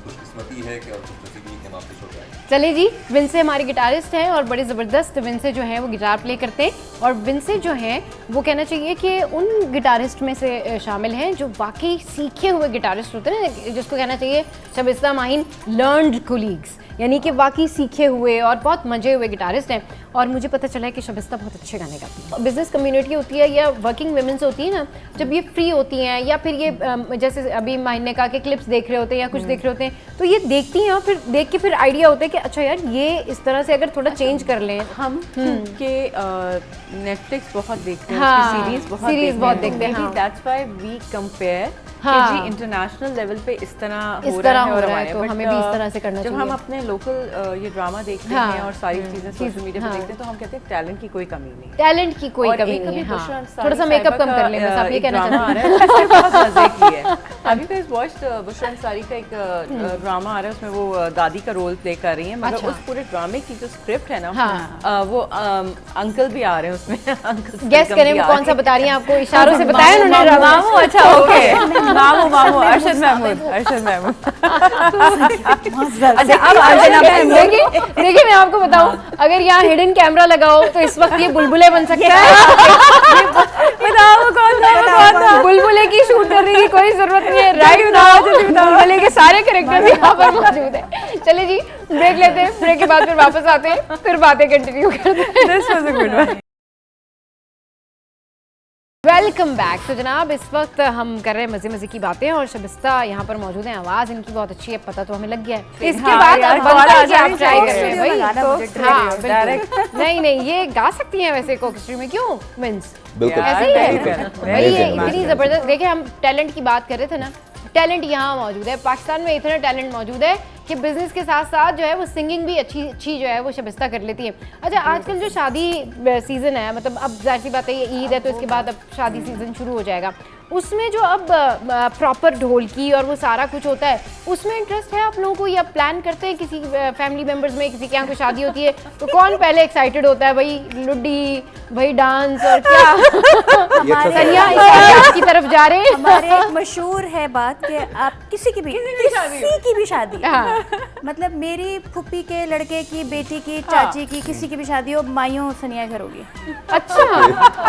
खुशकिस्मती है कि हम आपके शो पे आए। चले जी, विंसे हमारे गिटारिस्ट हैं और बड़े ज़बरदस्त विंसे जो हैं वो गिटार प्ले करते हैं, और विंसे जो हैं वो कहना चाहिए कि उन गिटारिस्ट में से शामिल हैं जो वाकई सीखे हुए गिटारिस्ट होते हैं, जिसको कहना चाहिए शबिस्ता माहीन लर्नड कोलीग्स, यानी कि वाकई सीखे हुए और बहुत मजे हुए गिटारिस्ट हैं। और मुझे पता चला है कि शबिस्ता बहुत अच्छे गाने गाती है। बिजनेस कम्युनिटी होती है या वर्किंग वुमेन्स होती है ना, जब ये फ्री होती हैं या फिर ये जैसे अभी माहीन ने कहा कि क्लिप्स देख रहे होते हैं या कुछ देख रहे होते हैं, तो ये देखती हैं और फिर देख के फिर आइडिया होता है कि अच्छा यार ये इस तरह से अगर थोड़ा चेंज कर लें। हम क्योंकि नेटफ्लिक्स बहुत देखते हैं, सीरीज बहुत देखते हैं, दैट्स व्हाई वी कंपेयर कि जी इंटरनेशनल लेवल पे इस तरह हो रहा है, तो हमें भी इस तरह से करना चाहिए। जब हम अपने लोकल ये ड्रामा देखते हैं और सारी चीज़ें सोशल मीडिया पे देखते हैं, तो हम कहते हैं टैलेंट की कोई कमी नहीं, टैलेंट की कोई कमी नहीं है। थोड़ा सा मेकअप कम कर लें, बस आप ये कहना चाहते हैं। बहुत मजे की है। अभी तो इस वॉच्ड बुशरा अंसारी का एक ड्रामा आ रहा है, उसमें वो दादी का रोल प्ले कर रही है, मगर उस पूरे ड्रामे की जो स्क्रिप्ट है ना, वो अंकल भी आ रहे हैं उसमें। अंकल गेस करें वो कौन सा बता रही हैं? आपको इशारों से बताया उन्होंने। मामू, अच्छा ओके, मामू अरशद महमूद। अच्छा अब देखिए मैं आपको बताऊं, अगर यहाँ हिडन कैमरा लगाओ तो इस वक्त ये बुलबुले बन सकता है। बताओ कौन था? बुलबुले की शूट करने की कोई जरूरत नहीं है, राइट नाउ बुलबुले के सारे कैरेक्टर्स यहाँ पर मौजूद है। चलिए जी, ब्रेक लेते हैं, ब्रेक के बाद फिर वापस आते हैं, फिर बातें कंटिन्यू करते हैं। Welcome back. तो जनाब इस वक्त हम कर रहे हैं मजे मजे की बातें, और शबिस्ता यहाँ पर मौजूद है। आवाज़ इनकी बहुत अच्छी है, पता तो हमें लग गया है। इसके बाद आप ट्राई कर रहे हैं। नहीं ये गा सकती हैं वैसे कोकेस्ट्री में, क्यों मींस ऐसे ही है। ये इतनी ज़बरदस्त। देखिए हम टैलेंट की बात कर रहे थे ना, टैलेंट यहाँ मौजूद है, पाकिस्तान में इतना टैलेंट मौजूद है कि बिजनेस के साथ साथ जो है वो सिंगिंग भी अच्छी जो है वो शबिस्ता कर लेती है। अच्छा आजकल जो शादी सीज़न है, मतलब अब जाहिर सी बात है ये ईद है तो इसके बाद अब शादी सीज़न शुरू हो जाएगा, उसमें जो अब प्रॉपर ढोलकी और वो सारा कुछ होता है, उसमें इंटरेस्ट है आप लोगों को, या प्लान करते हैं किसी फैमिली मेंबर्स में, किसी के यहाँ कोई शादी होती है तो कौन पहले एक्साइटेड होता है, भाई लुड्डी, भाई डांस, और क्या सनिया की तरफ जा रहे हैं? हमारे एक मशहूर है बात कि आप किसी की भी शादी मतलब मेरी फूफी के लड़के की बेटी की चाची की किसी की भी शादी हो, माइयों सनिया घर होगी। अच्छा,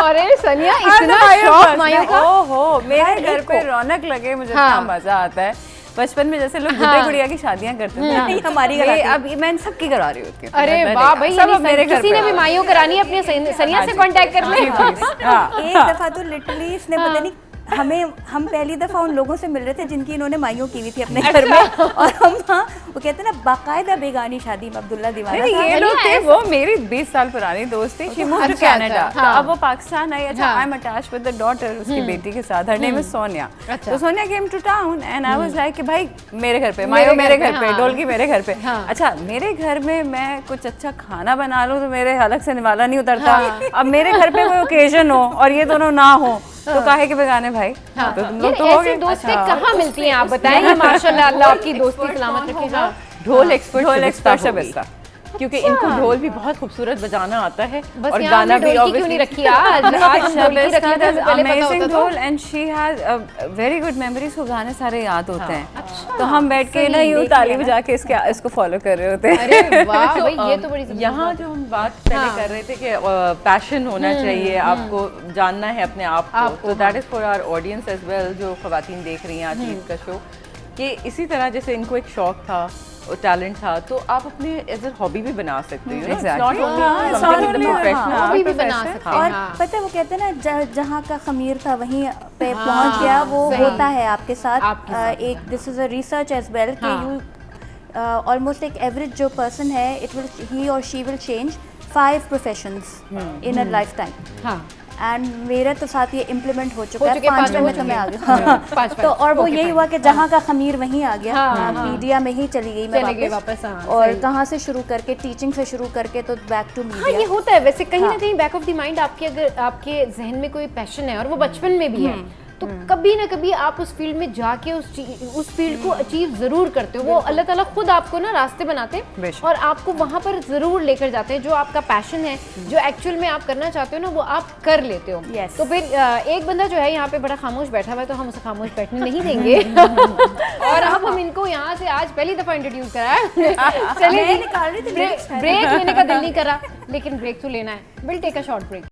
अरे सनिया इतना शौक माइयों का। ओहो, मेरे घर पे रौनक लगे, मुझे इतना मजा आता है। बचपन में जैसे लोग गुड्डे गुड़िया की शादियां करते थे, हमारी अब मैं सबकी करा रही होती हूँ। अरे वाह भाई, सब मेरे घर किसी ने भी माइयों करानी है अपने सनिया से कांटेक्ट कर ले। एक दफा तो लिटरली इसने पता नहीं हम पहली दफा उन लोगों से मिल रहे थे जिनकी इन्होंने माइयों की हुई थी अपने घर में, और हम वहाँ वो कहते हैं ना बाकायदा बेगानी शादी में अब्दुल्ला दीवाना था। ये लोग थे, वो मेरी 20 साल पुरानी दोस्त थी, शी मूव्ड टू कनाडा, तो अब वो पाकिस्तान आई। अच्छा, I am attached with the daughter, उसकी बेटी के साथ, हर नेम इज सोनिया। तो Sonia came to town and I was like कि भाई मेरे घर पे, मायो मेरे घर पे, ढोलकी मेरे घर पे। अच्छा, मेरे घर में मैं कुछ अच्छा खाना बना लूं तो मेरे हलक से निवाला नहीं उतरता। अब मेरे घर पे कोई ओकेजन हो और ये दोनों ना हो तो काहे के बेगाने भाई। तो तुम लोग तो हो गए। दोस्तें कहाँ मिलती हैं आप बताएंगे? माशाल्लाह, अल्लाह आपकी दोस्ती सलामत रखेगा। ढोल एक्सपर्ट शबिस्ता, क्योंकि इनको ढोल भी बहुत खूबसूरत बजाना आता है, बस और यहाँ गाना भी ढोलकी क्यों नहीं रखी आज ढोलकी रख लेते हैं, पहले पता होता ढोल and she has very good memories, को गाने सारे याद होते हैं। तो हम बैठ के ना यूं ताली बजा के इसको फॉलो कर रहे होते हैं। अरे वाह भाई, ये तो बड़ी यहाँ जो हम बात पहले कर रहे थे कि पैशन होना चाहिए, आपको जानना है अपने आप को, तो that is for our audience as well, जो खवातीन देख रही हैं आज ईद का शो, कि इसी तरह जैसे इनको एक शौक था, टैलेंट था, तो आप अपने एज अ हॉबी भी बना सकते हो। हॉबी भी बना सकते हैं। और पता है वो कहते हैं ना, जहाँ का खमीर था वहीं पे पहुँच गया, वो होता है आपके साथ। एक this is a research as well कि यू ऑलमोस्ट एक एवरेज जो पर्सन है, इट विल ही और she will change 5 professions in a lifetime. And मेरे तो साथ ये इम्प्लीमेंट हो चुका है, 5 में तो मैं आ गया। तो और वो यही हुआ कि जहाँ का खमीर वहीं आ गया, मीडिया में ही चली गई मैं वापस। और कहाँ से शुरू करके, टीचिंग से शुरू करके तो बैक टू मीडिया। हाँ, ये होता है वैसे कहीं ना कहीं बैक ऑफ द माइंड आपके, अगर आपके जहन में कोई पैशन है और वो बचपन में भी है, तो कभी ना कभी आप उस फील्ड में जाके उस फील्ड को अचीव जरूर करते हो। वो अल्लाह ताला खुद आपको ना रास्ते बनाते हैं और आपको वहाँ पर जरूर लेकर जाते हैं। जो आपका पैशन है, जो एक्चुअल में आप करना चाहते हो ना, वो आप कर लेते हो। तो फिर एक बंदा जो है यहाँ पे बड़ा खामोश बैठा हुआ है, तो हम उसे खामोश बैठने नहीं देंगे। और अब हम इनको यहाँ से आज पहली दफा इंट्रोड्यूस करा है। चलिए, ब्रेक लेने का दिल नहीं करा, लेकिन ब्रेक तो लेना है। Will take a short break.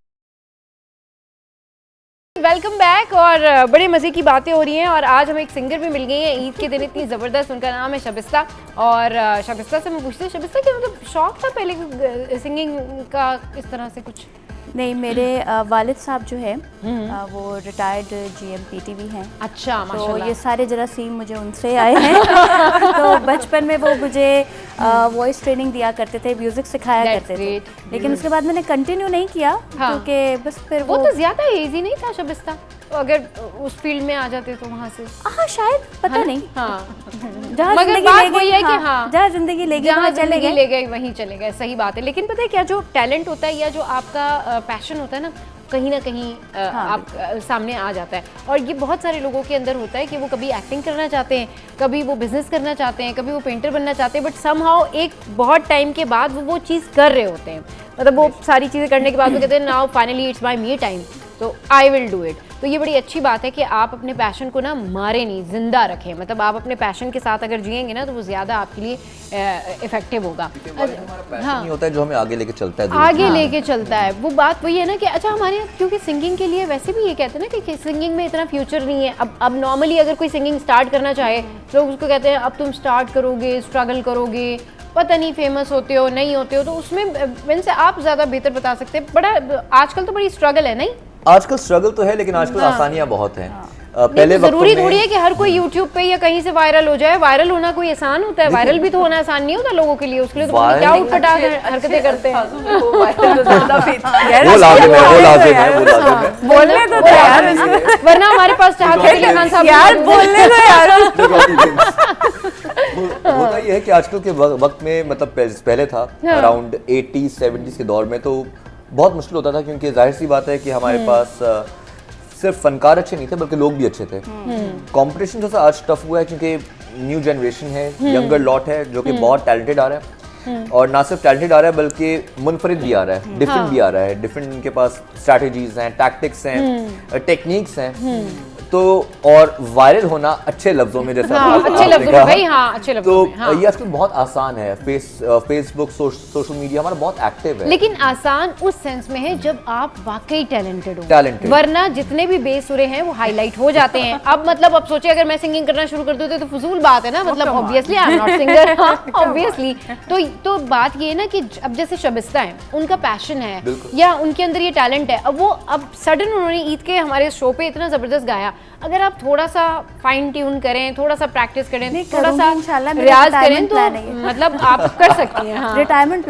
Welcome back. और बड़े मज़े की बातें हो रही हैं, और आज हमें एक सिंगर भी मिल गई है ईद के दिन, इतनी ज़बरदस्त। उनका नाम है शबिस्ता। और शबिस्ता से मैं पूछती हूँ, शबिस्ता क्या मतलब शौक था पहले सिंगिंग का इस तरह से कुछ? नहीं, मेरे वालिद साहब जो है वो रिटायर्ड GM PTV हैं। अच्छा, तो ये सारे जरासीम मुझे उनसे आए हैं। तो बचपन में वो मुझे वॉइस ट्रेनिंग दिया करते थे, म्यूजिक सिखाया करते थे, लेकिन उसके बाद मैंने कंटिन्यू नहीं किया क्योंकि बस फिर वो तो ज़्यादा इजी नहीं था शबिस्ता, अगर उस फील्ड में आ जाते तो वहाँ से। हाँ, शायद पता नहीं। मगर बात वही है कि जहाँ जिंदगी ले गई वहीं चले गए। सही बात है। लेकिन पता है क्या, जो टैलेंट होता है या जो आपका पैशन होता है ना, कहीं ना कहीं आप सामने आ जाता है। और ये बहुत सारे लोगों के अंदर होता है कि वो कभी एक्टिंग करना चाहते हैं, कभी वो बिजनेस करना चाहते हैं, कभी वो पेंटर बनना चाहते हैं, बट समहाउ एक बहुत टाइम के बाद वो चीज़ कर रहे होते हैं। मतलब वो सारी चीज़ें करने के बाद वो कहते हैं now finally it's my me time, तो आई विल डू इट। तो ये बड़ी अच्छी बात है कि आप अपने पैशन को ना मारे नहीं, जिंदा रखें। मतलब आप अपने पैशन के साथ अगर जिएंगे ना, तो वो ज़्यादा आपके लिए इफेक्टिव होगा। हाँ, होता है जो हमें आगे लेके चलता है, आगे लेके चलता है। वो बात वही है ना कि अच्छा, हमारे यहाँ क्योंकि सिंगिंग के लिए वैसे भी ये कहते हैं ना कि सिंगिंग में इतना फ्यूचर नहीं है। अब नॉर्मली अगर कोई सिंगिंग स्टार्ट करना चाहे, लोग उसको कहते हैं अब तुम स्टार्ट करोगे, स्ट्रगल करोगे, पता नहीं फेमस होते हो नहीं होते हो। तो उसमें वैसे आप ज़्यादा बेहतर बता सकते हैं। बड़ा आजकल तो बड़ी स्ट्रगल है नहीं? आजकल स्ट्रगल तो है, लेकिन आजकल आसानियां बहुत हैं। पहले जरूरी थोड़ी है कि हर कोई YouTube पे या कहीं से वायरल हो जाए। वायरल होना कोई आसान होता है? वायरल भी तो होना आसान नहीं होता लोगों के लिए। उसके लिए तो क्या उठपटा हरकतें करते हैं। बोलने तो यार, वरना हमारे पास चाहते हैं खान साहब यार बोलने तो यार। होता ये है कि आजकल के वक्त में, मतलब पहले था अराउंड 80s 70s के दौर में, तो बहुत मुश्किल होता था, क्योंकि जाहिर सी बात है कि हमारे पास सिर्फ फनकार अच्छे नहीं थे बल्कि लोग भी अच्छे थे। कंपटीशन थोड़ा सा आज टफ हुआ है क्योंकि न्यू जनरेशन है, यंगर लॉट है जो कि बहुत टैलेंटेड आ रहा है, और ना सिर्फ टैलेंटेड आ रहा है बल्कि मुनफरिद भी आ रहा है, डिफरेंट भी आ रहा है, डिफरेंट इनके पास स्ट्रैटेजीज हैं, टैक्टिक्स हैं, टेक्निक्स हैं, तो और वायरल होना अच्छे लफ्जों में, जैसा अच्छे लफ्जों में भाई, अच्छे लफ्जों में, तो ये आजकल बहुत आसान है। फेसबुक सोशल मीडिया हमारा बहुत एक्टिव है, लेकिन आसान उस सेंस में है जब आप वाकई टैलेंटेड हो, वरना जितने भी बेसुरे हैं वो हाईलाइट हो जाते हैं। अब मतलब अब सोचिए अगर मैं सिंगिंग करना शुरू कर दूं तो फजूल बात है ना, मतलब obviously I am not singer, obviously. तो बात ये है ना कि अब जैसे शबिस्ता है, उनका पैशन है या उनके अंदर ये टैलेंट है, अब सडन उन्होंने ईद के हमारे शो पे इतना जबरदस्त गाया। अगर आप थोड़ा सा फाइन ट्यून करें, थोड़ा सा प्रैक्टिस करें, थोड़ा सा रियाज करें तो मतलब आप कर सकती हैं। रिटायरमेंट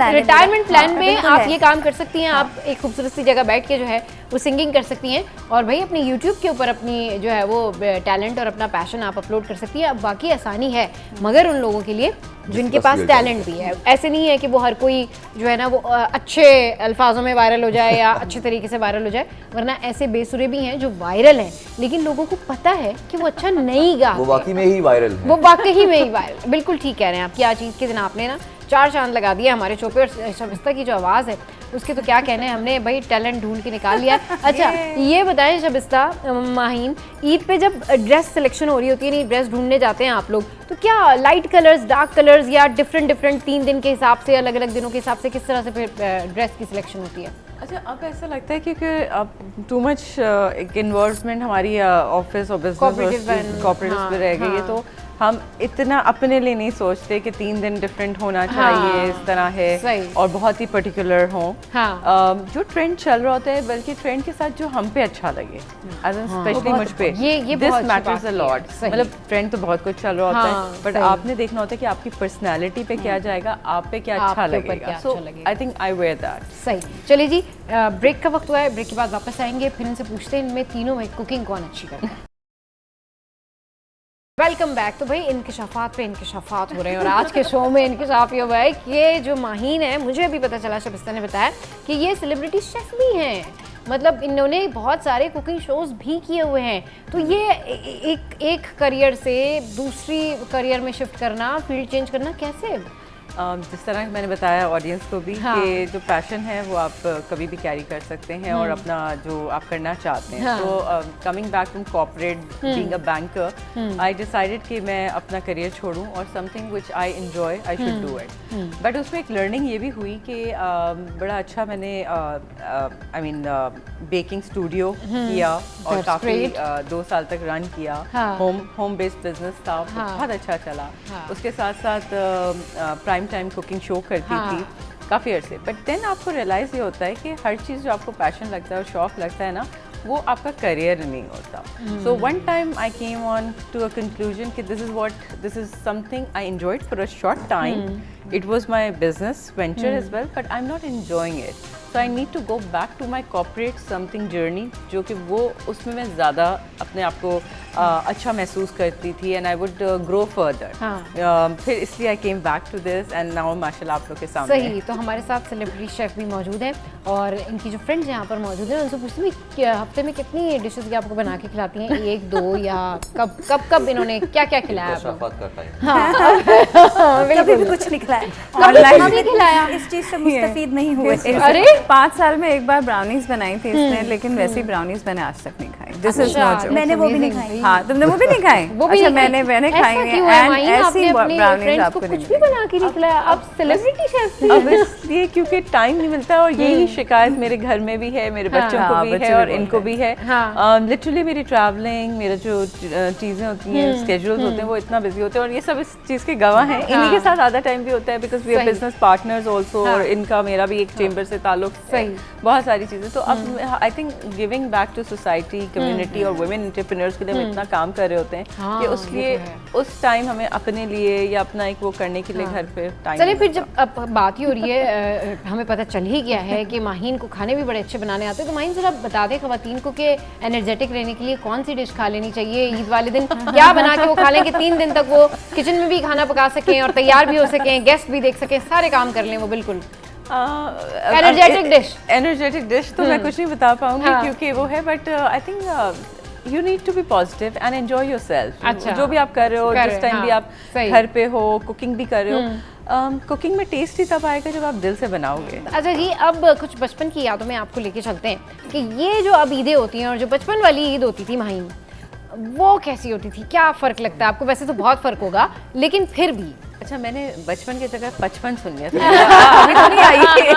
प्लान में आप ये काम कर सकती हैं। आप एक खूबसूरत सी जगह बैठ के जो है वो सिंगिंग कर सकती हैं, और भाई अपने यूट्यूब के ऊपर अपनी जो है वो टैलेंट और अपना पैशन आप अपलोड कर सकती हैं। अब बाकी आसानी है मगर उन लोगों के लिए जिनके पास टैलेंट भी है। ऐसे नहीं है कि वो हर कोई जो है ना वो अच्छे अल्फाजों में वायरल हो जाए या अच्छे तरीके से वायरल हो जाए, वरना ऐसे बेसुरे भी हैं जो वायरल हैं लेकिन लोगों को पता है कि वो अच्छा नहीं गा, वो वाकई में ही वायरल है, वो वाकई में ही वायरल। बिल्कुल ठीक कह रहे हैं आपकी। आज ईद के दिन आपने ना 4 चांद लगा दिया हमारे शो पे, और शबिस्ता की जो आवाज़ है उसके तो क्या कहने, हमने भाई टैलेंट ढूंढ के निकाल लिया। अच्छा ये बताएं शबिस्ता, माहीन, ईद पे जब ड्रेस सिलेक्शन हो रही होती है, नहीं ड्रेस ढूंढने जाते हैं आप लोग, तो क्या लाइट कलर्स, डार्क कलर्स या डिफरेंट 3 दिन के हिसाब से, अलग अलग दिनों के हिसाब से किस तरह से फिर ड्रेस की सिलेक्शन होती है? अच्छा, अब ऐसा लगता है क्योंकि अब टू मच एक इन्वॉल्वमेंट हमारी ऑफिस और बिजनेस कॉर्पोरेट्स पे रह गई है, तो हम इतना अपने लिए नहीं सोचते कि 3 दिन डिफरेंट होना चाहिए, इस तरह है और बहुत ही पर्टिकुलर हो। जो ट्रेंड चल रहा होता है, बल्कि ट्रेंड के साथ जो हम पे अच्छा लगे, स्पेशली मुझ पे, दिस मैटर्स अ लॉट। मतलब ट्रेंड तो बहुत कुछ चल रहा होता है, बट आपने देखना होता है कि आपकी पर्सनैलिटी पे क्या जाएगा, आप पे क्या अच्छा लगेगा। So I think I wear that. सही। चलिए जी, ब्रेक का वक्त हुआ है, ब्रेक के बाद वापस आएंगे, फिर इनसे पूछते हैं इनमें तीनों में कुकिंग कौन अच्छी करता है। Welcome back. तो भाई इंकिशाफात पे इंकिशाफात हो रहे हैं, और आज के शो में इंकिशाफ ये हुआ है कि ये जो माहीन है, मुझे अभी पता चला, शबिस्ता ने बताया कि ये सेलिब्रिटी शेफ भी हैं, मतलब इन्होंने बहुत सारे कुकिंग शोज भी किए हुए हैं। तो ये एक करियर से दूसरी करियर में शिफ्ट करना, फील्ड चेंज करना कैसे? जिस तरह मैंने बताया ऑडियंस को भी कि जो पैशन है वो आप कभी भी कैरी कर सकते हैं और अपना जो आप करना चाहते हैं। तो coming back from corporate, being a banker, I decided कि मैं अपना करियर छोड़ूं और something which I enjoy, I should do it. But उसमें एक लर्निंग ये भी हुई कि बड़ा अच्छा मैंने आई मीन बेकिंग स्टूडियो किया और काफ़ी 2 साल तक रन किया। होम बेस्ड बिजनेस था, बहुत अच्छा चला। उसके साथ साथ प्राइम टाइम कुकिंग शो करती थी काफ़ी अर्से। बट देन आपको रियलाइज़ ये होता है कि हर चीज़ जो आपको पैशन लगता है और शौक लगता है ना, वो आपका करियर नहीं होता। So one time I came on to a conclusion कि this is something I enjoyed for a short time. It was my business venture as well, but I am not enjoying it. So I need to go back to my corporate something journey, जो कि वो उसमें मैं ज़्यादा अपने आप को अच्छा महसूस करती थी, and I would grow further. फिर इसलिए I came back to this, and now माशाल्लाह आप लोग के सामने। सही। तो हमारे साथ सेलिब्रिटी शेफ भी मौजूद हैं, और इनकी जो फ्रेंड्स यहाँ पर मौजूद हैं, उनसे पूछती हूँ हफ्ते में कितनी डिशेज आपको बना के खिलाती हैं? 1, 2 या कब इन्होंने क्या क्या खिलाया आपको? कभी कुछ नहीं खिलाया, कभी खिलाया, इस चीज़ से मुस्तफीद नहीं हुए। अरे 5 साल में एक बार ब्राउनीज बनाई थी इसने, लेकिन वैसी ब्राउनीज मैंने आज तक नहीं खाई। This is not joke. मैंने वो भी नहीं खाई। हाँ, तुमने वो भी नहीं खाई? वो भी अच्छा, मैंने खाई है। एंड ऐसी ब्राउनीज आपको कुछ भी बना के नहीं खिलाया? आप सेलिब्रिटी शेफ थी। अब इसलिए क्योंकि टाइम नहीं मिलता, और यही शिकायत मेरे घर में भी है, मेरे बच्चों को भी है और इनको भी है। लिटरली मेरी ट्रैवलिंग, मेरे जो चीज़ें होती हैं, स्केड्यूल्स होते हैं, वो इतना बिजी होते हैं, और ये सब इस चीज़ के गवाह हैं। इन्हीं के साथ आधा टाइम भी होता है, because we are business partners also, और इनका मेरा भी एक चेंबर से ताल्लुक है, बहुत सारी चीज़ें। तो अब I think giving back to society, community और वुमेन एंटरप्रेन्योर्स के लिए हम इतना काम कर रहे होते हैं कि उसलिए उस टाइम हमें अपने लिए या अपना एक वो करने के लिए घर पे टाइम। चलिए फिर जब अब बात ही हो रही है, हमें पता चल ही गया है कि माहीन को खाने भी बड़े अच्छे बनाने आते हैं, तो माहीन जरा बता दें ख़वातीन को कि एनर्जेटिक रहने के लिए कौन सी डिश खा लेनी चाहिए ईद वाले दिन? क्या बना के वो खा लें कि 3 दिन तक वो किचन में भी खाना पका सकें और तैयार भी हो सकें, गेस्ट भी देख सकें, सारे काम कर लें वो? बिल्कुल एनर्जेटिक डिश तो मैं कुछ नहीं बता पाऊंगी क्योंकि वो है, but I think you need to be positive and enjoy yourself. अच्छा, जो भी आप कर रहे हो, जिस टाइम भी आप घर पे हो, कुकिंग भी कर रहे हो, कुकिंग में टेस्ट ही तब आएगा जब आप दिल से बनाओगे। अच्छा जी, अब कुछ बचपन की यादों में आपको लेके चलते हैं कि ये जो अब ईदें होती हैं और जो बचपन वाली ईद होती थी माहीन, वो कैसी होती थी? क्या फ़र्क लगता है आपको? वैसे तो बहुत फ़र्क होगा, लेकिन फिर भी। अच्छा, मैंने बचपन की जगह 55 सुन लिया था। अभी तो नहीं आई है।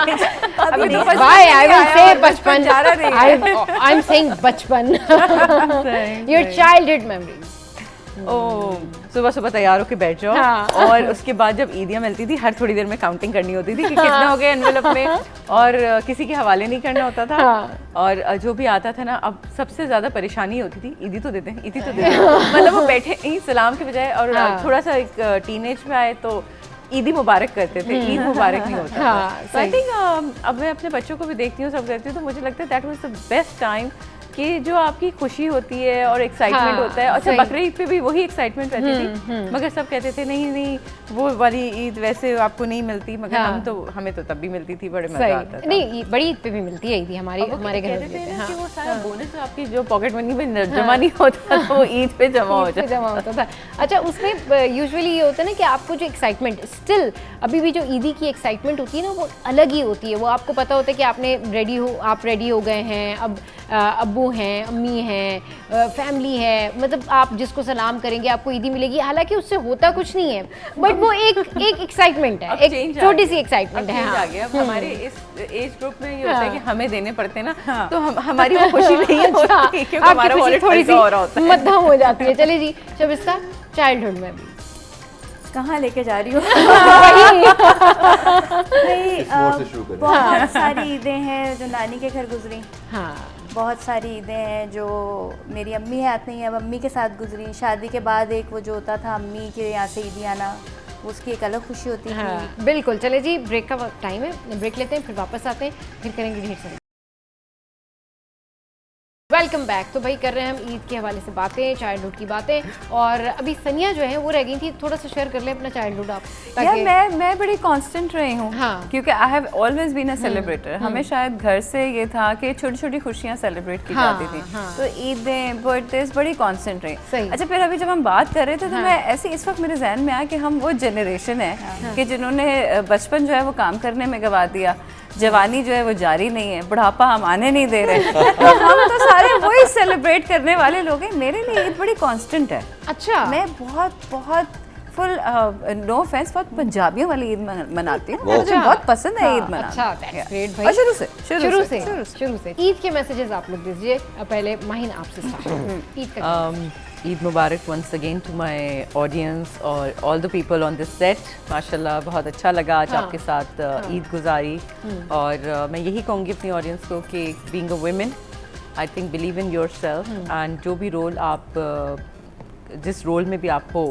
अभी तो Why I will say बचपन? I'm saying बचपन। Your childhood memories। ओह, सुबह सुबह तैयार होके बैठ जाओ। हाँ। और उसके बाद जब ईदियाँ मिलती थी, हर थोड़ी देर में काउंटिंग करनी होती थी कि कितने हो गए एनवेलप में, और किसी के हवाले नहीं करना होता था। हाँ। और जो भी आता था ना, अब सबसे ज्यादा परेशानी होती थी, ईदी तो देते हैं, ईदी तो देते हैं। मतलब वो बैठे ही सलाम के बजाय, और थोड़ा सा एक टीनेज में आए तो ईदी मुबारक करते थे, ईद मुबारक नहीं होता था। आई थिंक अब मैं अपने बच्चों को भी देखती हूँ, सब करती हूँ, तो मुझे लगता है that was the best time कि जो आपकी खुशी होती है और एक्साइटमेंट होता है। अच्छा, बकरीद पे भी वही एक्साइटमेंट रहती थी, मगर सब कहते थे नहीं नहीं वो वाली ईद वैसे आपको नहीं मिलती, मगर हमें तो तब भी मिलती थी, बड़े मजा आता था। नहीं, बड़ी ईद पे भी मिलती है ईदी हमारे घर में कि वो सारा बोनस आपकी जो पॉकेट मनी में जमा नहीं होता था, वो ईद पे जमा होता था। अच्छा, उसमें यूजुअली ये होता है ना कि आपको जो एक्साइटमेंट स्टिल अभी भी जो ईदी की एक्साइटमेंट होती है ना, वो अलग ही होती है। वो आपको पता होता है कि आप रेडी हो गए हैं, अब अब्बू हैं, अम्मी हैं, फैमिली है, मतलब आप जिसको सलाम करेंगे आपको ईदी मिलेगी। हालांकि उससे होता कुछ नहीं है, बट वो एक एक्साइटमेंट है, एक छोटी सी एक्साइटमेंट है। आ गया अब हमारे इस एज ग्रुप में ये होता है कि हमें देने पड़ते हैं ना, तो हमारी वो खुशी नहीं होती क्योंकि हमारा वॉलेट थोड़ी सी मध्यम हो जाती है। चलिए जी, शबिस्ता, चाइल्डहुड में भी कहाँ लेके जा रही हूँ? बहुत सारी ईदें हैं जो नानी के घर गुजरी। हाँ, बहुत सारी ईदें हैं जो मेरी अम्मी हाथ नहीं है, अब अम्मी के साथ गुजरी। शादी के बाद एक वो जो होता था अम्मी के यहाँ से ईदी आना, उसकी एक अलग खुशी होती थी। हाँ, बिल्कुल। चले जी, ब्रेक का टाइम है, ब्रेक लेते हैं, फिर वापस आते हैं, फिर करेंगे ढेर सारी। Welcome back. तो भाई कर रहे हैं हम ईद के हवाले से बातें, चाइल्डहुड की बातें, और अभी सनिया जो है वो रह गई थी, थोड़ा सा शेयर कर ले अपना चाइल्डहुड आप। यार मैं बड़ी कांस्टेंट रही हूँ। हाँ। क्योंकि I have always been a celebrator. हमें शायद घर से ये था कि छोटी छोटी खुशियाँ सेलिब्रेट की जाती थी, तो ईदें, बर्थडेज बड़ी कांस्टेंट रही। अच्छा, फिर अभी जब हम बात कर रहे थे तो मैं ऐसे इस वक्त मेरे जहन में आया कि हम वो जनरेशन है कि जिन्होंने बचपन जो है वो काम करने में गवा दिया, जवानी जो है वो जारी नहीं है, बुढ़ापा हम आने नहीं दे रहे। तो हम तो सारे वही सेलिब्रेट करने वाले लोग हैं। मेरे लिए ईद बड़ी कांस्टेंट है। अच्छा, मैं बहुत फुल नो ऑफेंस, बहुत पंजाबियों वाली ईद मनाती हूँ। मुझे बहुत पसंद है ईद मनाना। अच्छा, दैट्स ग्रेट भाई। शुरू से ईद के मैसेजेस आप लोग दीजिए। पहले माहिन आपसे स्टार्ट। ईद का Eid Mubarak once again to my audience और all the people on this set. माशाल्लाह बहुत अच्छा लगा आज आपके साथ ईद गुजारी। और मैं यही कहूँगी अपनी ऑडियंस को कि being a women, I think believe in yourself, and जो भी रोल आप जिस रोल में भी आप हो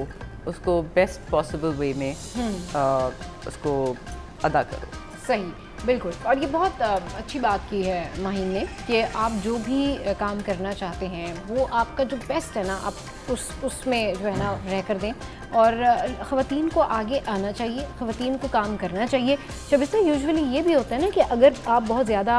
उसको बेस्ट पॉसिबल वे में उसको अदा करो। सही, बिल्कुल। और ये बहुत अच्छी बात की है माहिन ने कि आप जो भी काम करना चाहते हैं वो आपका जो बेस्ट है ना, आप उसमें जो है ना रह कर दें। और ख़वातीन को आगे आना चाहिए, ख़वातीन को काम करना चाहिए। शबिस्ता, यूजुअली ये भी होता है ना कि अगर आप बहुत ज़्यादा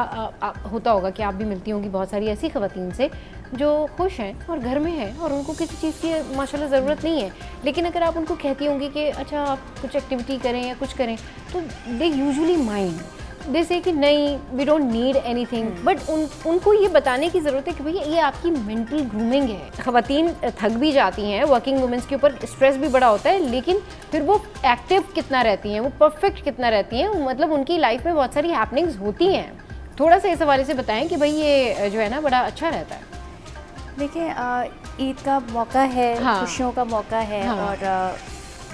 होता होगा कि आप भी मिलती होंगी बहुत सारी ऐसी ख़वातीन से जो खुश हैं और घर में हैं और उनको किसी चीज़ की माशाल्लाह ज़रूरत नहीं है, लेकिन अगर आप उनको कहती होंगी कि अच्छा आप कुछ एक्टिविटी करें या कुछ करें, तो they usually mind, they say कि नहीं we don't need anything. But उनको ये बताने की ज़रूरत है कि भैया ये आपकी मेंटल ग्रूमिंग है। ख़वातीन थक भी जाती हैं, वर्किंग वुमेंस के ऊपर स्ट्रेस भी बड़ा होता है, लेकिन फिर वो एक्टिव कितना रहती हैं, वो परफेक्ट कितना रहती हैं, मतलब उनकी लाइफ में बहुत सारी हैपनिंग्स होती हैं। थोड़ा सा इस हवाले से बताएं कि भाई ये जो है ना बड़ा अच्छा रहता है। देखिए, ईद का मौका है, खुशियों का मौका है, और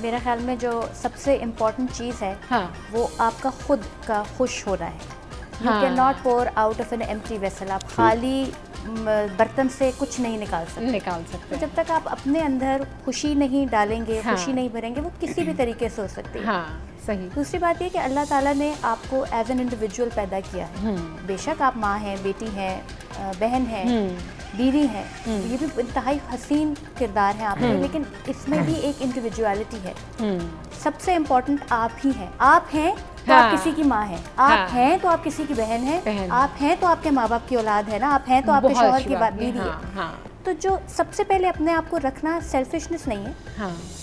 मेरा ख्याल में जो सबसे इम्पॉर्टेंट चीज़ है वो आपका खुद का खुश होना है। You can not pour out of an empty vessel. आप खाली बर्तन से कुछ नहीं निकाल सकते। तो जब तक आप अपने अंदर खुशी नहीं डालेंगे, खुशी नहीं भरेंगे, वो किसी भी तरीके से हो सकती है। सही। दूसरी बात ये कि अल्लाह ताला ने आपको एज एन इंडिविजुअल पैदा किया है। बेशक आप माँ हैं, बेटी हैं, बहन हैं, बीवी हैं, ये भी इंतहाई हसीन किरदार है आपके, लेकिन इसमें भी एक इंडिविजुअलिटी है। सबसे इम्पोर्टेंट आप ही हैं। आप हैं तो आप किसी की माँ हैं, आप हैं तो आप किसी की बहन हैं, आप हैं तो आपके माँ बाप की औलाद है ना, आप हैं तो आपके शौहर की बीवी है। तो जो सबसे पहले अपने आप को रखना सेल्फिशनेस नहीं है,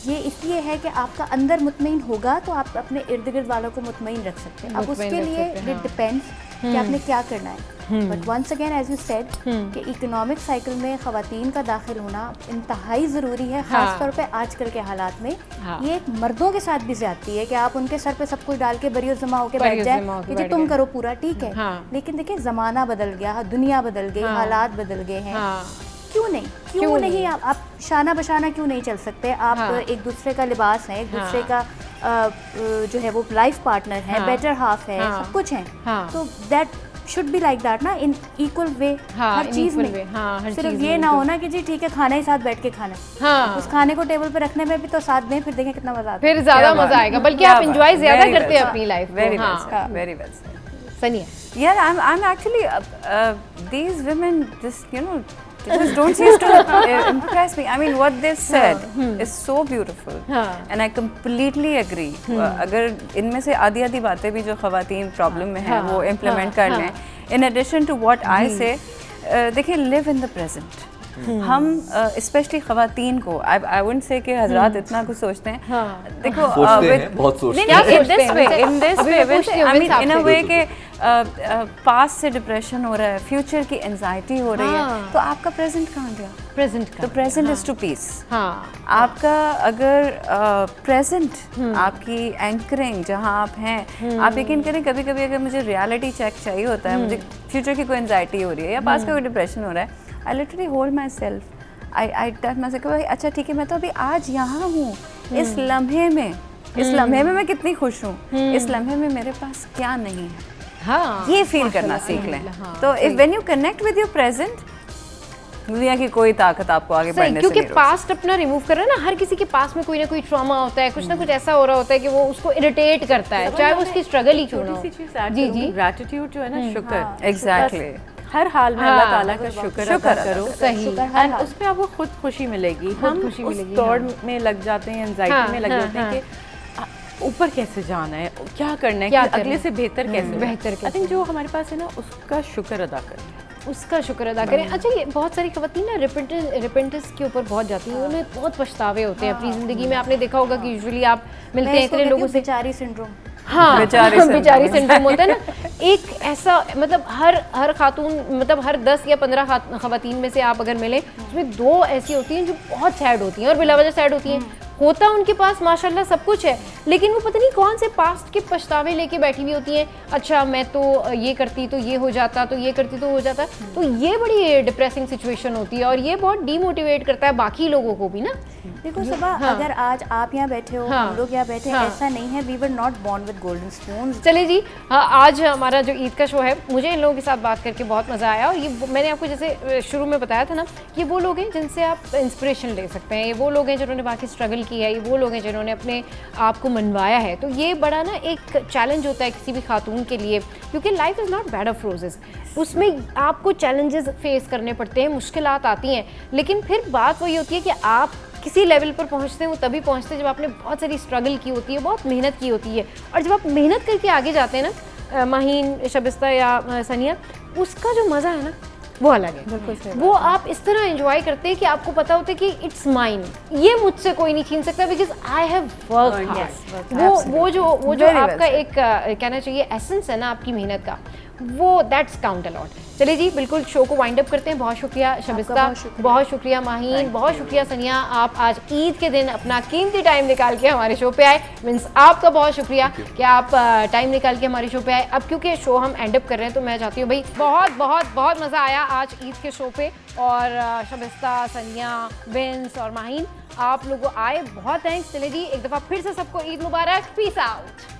ये इसलिए है कि आपका अंदर मुतमईन होगा तो आप अपने इर्द गिर्द वालों को मुतमईन रख सकते हैं। अब उसके लिए इट डिपेंड्स कि आपने क्या करना है। But once again as you said कि इकोनॉमिक साइकिल में ख़वातीन का दाखिल होना इंतहाई ज़रूरी है, ख़ास तौर पे आजकल के हालात में। ये एक मर्दों के साथ भी ज़्यादती है कि आप उनके सर पे सब कुछ डाल के बरियो जमा होकर बैठ जाए कि जी तुम करो पूरा, ठीक है। लेकिन देखिए ज़माना बदल गया, दुनिया बदल गई, हालात बदल गए हैं। क्यों नहीं आप शाना बशाना क्यों नहीं चल सकते? आप एक दूसरे का लिबास है, एक दूसरे का जो है वो लाइफ पार्टनर है, बेटर हाफ है, सब कुछ है। तो that should be like that ना, इन इक्वल वे हर चीज में। सिर्फ ये ना हो ना कि जी ठीक है खाना ही साथ बैठ के खाना, उस खाने को टेबल पे रखने में भी तो साथ दें, फिर देखें कितना मजा आता है, फिर ज्यादा मजा आएगा, बल्कि आप एंजॉय ज्यादा करते हैं अपनी लाइफ। वेरी वेल सनिया, यार I am actually these women just just don't seem to impress me. I mean, what they said is so beautiful, and I completely agree. अगर इनमें से आधी बातें भी जो ख़वातीन प्रॉब्लम में हैं वो इम्प्लीमेंट कर लें, in addition to what I say, देखिए live in the present. हम स्पेशली ख़वातीन को आई वुडंट से कि हजरात इतना कुछ सोचते हैं, देखो बहुत सोचते हैं in this way I mean in अ वे के पास्ट से डिप्रेशन हो रहा है, फ्यूचर की एंजाइटी हो रही है, तो आपका प्रेजेंट कहाँ गया? तो प्रेजेंट इज टू पीस। आपका अगर प्रेजेंट आपकी एंकरिंग जहाँ आप हैं, आप यकीन करें कभी कभी अगर मुझे रियलिटी चेक चाहिए होता है, मुझे फ्यूचर की कोई एंजाइटी हो रही है या पास्ट का कोई डिप्रेशन हो रहा है, I literally hold myself. I tell myself कि भाई अच्छा ठीक है, मैं तो अभी आज यहाँ हूँ, इस लम्हे में मैं कितनी खुश हूँ, इस लम्हे में मेरे पास क्या नहीं है, ये फील करना सीख लें। तो when you connect with your present, दुनिया की कोई ताकत आपको आगे बढ़ने से नहीं क्योंकि पास्ट अपना रिमूव कर रहा है ना, हर किसी के पास में कोई ना कोई ट्रॉमा होता है, कुछ ना कुछ ऐसा हो रहा होता है कि वो उसको इरिटेट करता है, चाहे उसकी स्ट्रगल ही क्यों ना हो। जी, ग्रैटिट्यूड जो है ना, शुक्र, एग्जैक्टली हर हाल में अल्लाह ताला का शुक्र अदा करो, सही, एंड उसमें आपको खुद खुशी मिलेगी। हम उस दौड़ में लग जाते हैं, एंजाइटी में लग जाते हैं कि ऊपर कैसे जाना है, क्या करना है, अगले से बेहतर कैसे। आई थिंक जो हमारे पास है ना, उसका शुक्र अदा करें, अच्छा ये बहुत सारी ख़वातीन ना रिपेंटेंस के ऊपर बहुत जाती हैं, उन्हें बहुत पछतावे होते हैं अपनी ज़िंदगी में। आपने देखा होगा कि यूजुअली आप मिलते हैं इतने लोगों से, बेचारी सिंड्रोम, बेचारी सिंड्रोम होता है ना, एक ऐसा मतलब हर खातून, मतलब हर 10 या 15 ख़वातीन में से आप अगर मिलें, उसमें 2 ऐसी होती हैं जो बहुत सैड होती हैं और बिला वजह सैड होती हैं। होता उनके पास माशाल्लाह सब कुछ है, लेकिन वो पता नहीं कौन से पास्ट के पछतावे लेके बैठी हुई होती हैं। अच्छा मैं तो ये करती तो ये हो जाता, तो ये करती तो हो जाता, तो ये बड़ी डिप्रेसिंग सिचुएशन होती है और ये बहुत डीमोटिवेट करता है बाकी लोगों को भी ना। देखो सबा, अगर आज आप यहाँ बैठे हो, हम लोग यहाँ बैठे हैं, ऐसा नहीं है we were not born with golden spoons. चलिए जी, आज हमारा जो ईद का शो है, मुझे इन लोगों के साथ बात करके बहुत मज़ा आया, और ये मैंने आपको जैसे शुरू में बताया था ना, ये वो लोग हैं जिनसे आप इंस्पिरेशन ले सकते हैं, ये वो लोग हैं जिन्होंने बाकी स्ट्रगल की है, ये वो लोग हैं जिन्होंने अपने आप को मनवाया है। तो ये बड़ा ना एक चैलेंज होता है किसी भी खातून के लिए, क्योंकि life is not bed of roses, उसमें आपको चैलेंजेस फेस करने पड़ते हैं, मुश्किलात आती हैं, लेकिन फिर बात वही होती है कि आप किसी लेवल पर पहुंचते हैं, वो तभी पहुंचते हैं जब आपने बहुत सारी स्ट्रगल की होती है, बहुत मेहनत की होती है, और जब आप मेहनत करके आगे जाते हैं ना, माहीन, शबिस्ता या सनिया, उसका जो मज़ा है ना वो अलग है। वो आप इस तरह एंजॉय करते हैं कि आपको पता होता है कि इट्स माइन, ये मुझसे कोई नहीं छीन सकता, because I have work hard. वो जो आपका एक कहना चाहिए एसेंस है ना आपकी मेहनत का, वो दैट्स काउंट अलॉट। चलिए जी, बिल्कुल शो को वाइंड अप करते हैं। बहुत शुक्रिया शबिस्ता, बहुत शुक्रिया माहीन, बहुत शुक्रिया सनिया, आप आज ईद के दिन अपना कीमती टाइम निकाल के हमारे शो पे आए। मीन्स आपका बहुत शुक्रिया कि आप टाइम निकाल के हमारे शो पे आए। अब क्योंकि शो हम एंड अप कर रहे हैं, तो मैं चाहती हूँ भाई, बहुत बहुत बहुत मज़ा आया आज ईद के शो पे, और शबिस्ता, सनिया, विंस और माहीन, आप लोगों आए, बहुत थैंक्स। चले जी, एक दफ़ा फिर से सबको ईद मुबारक, पीस आउट।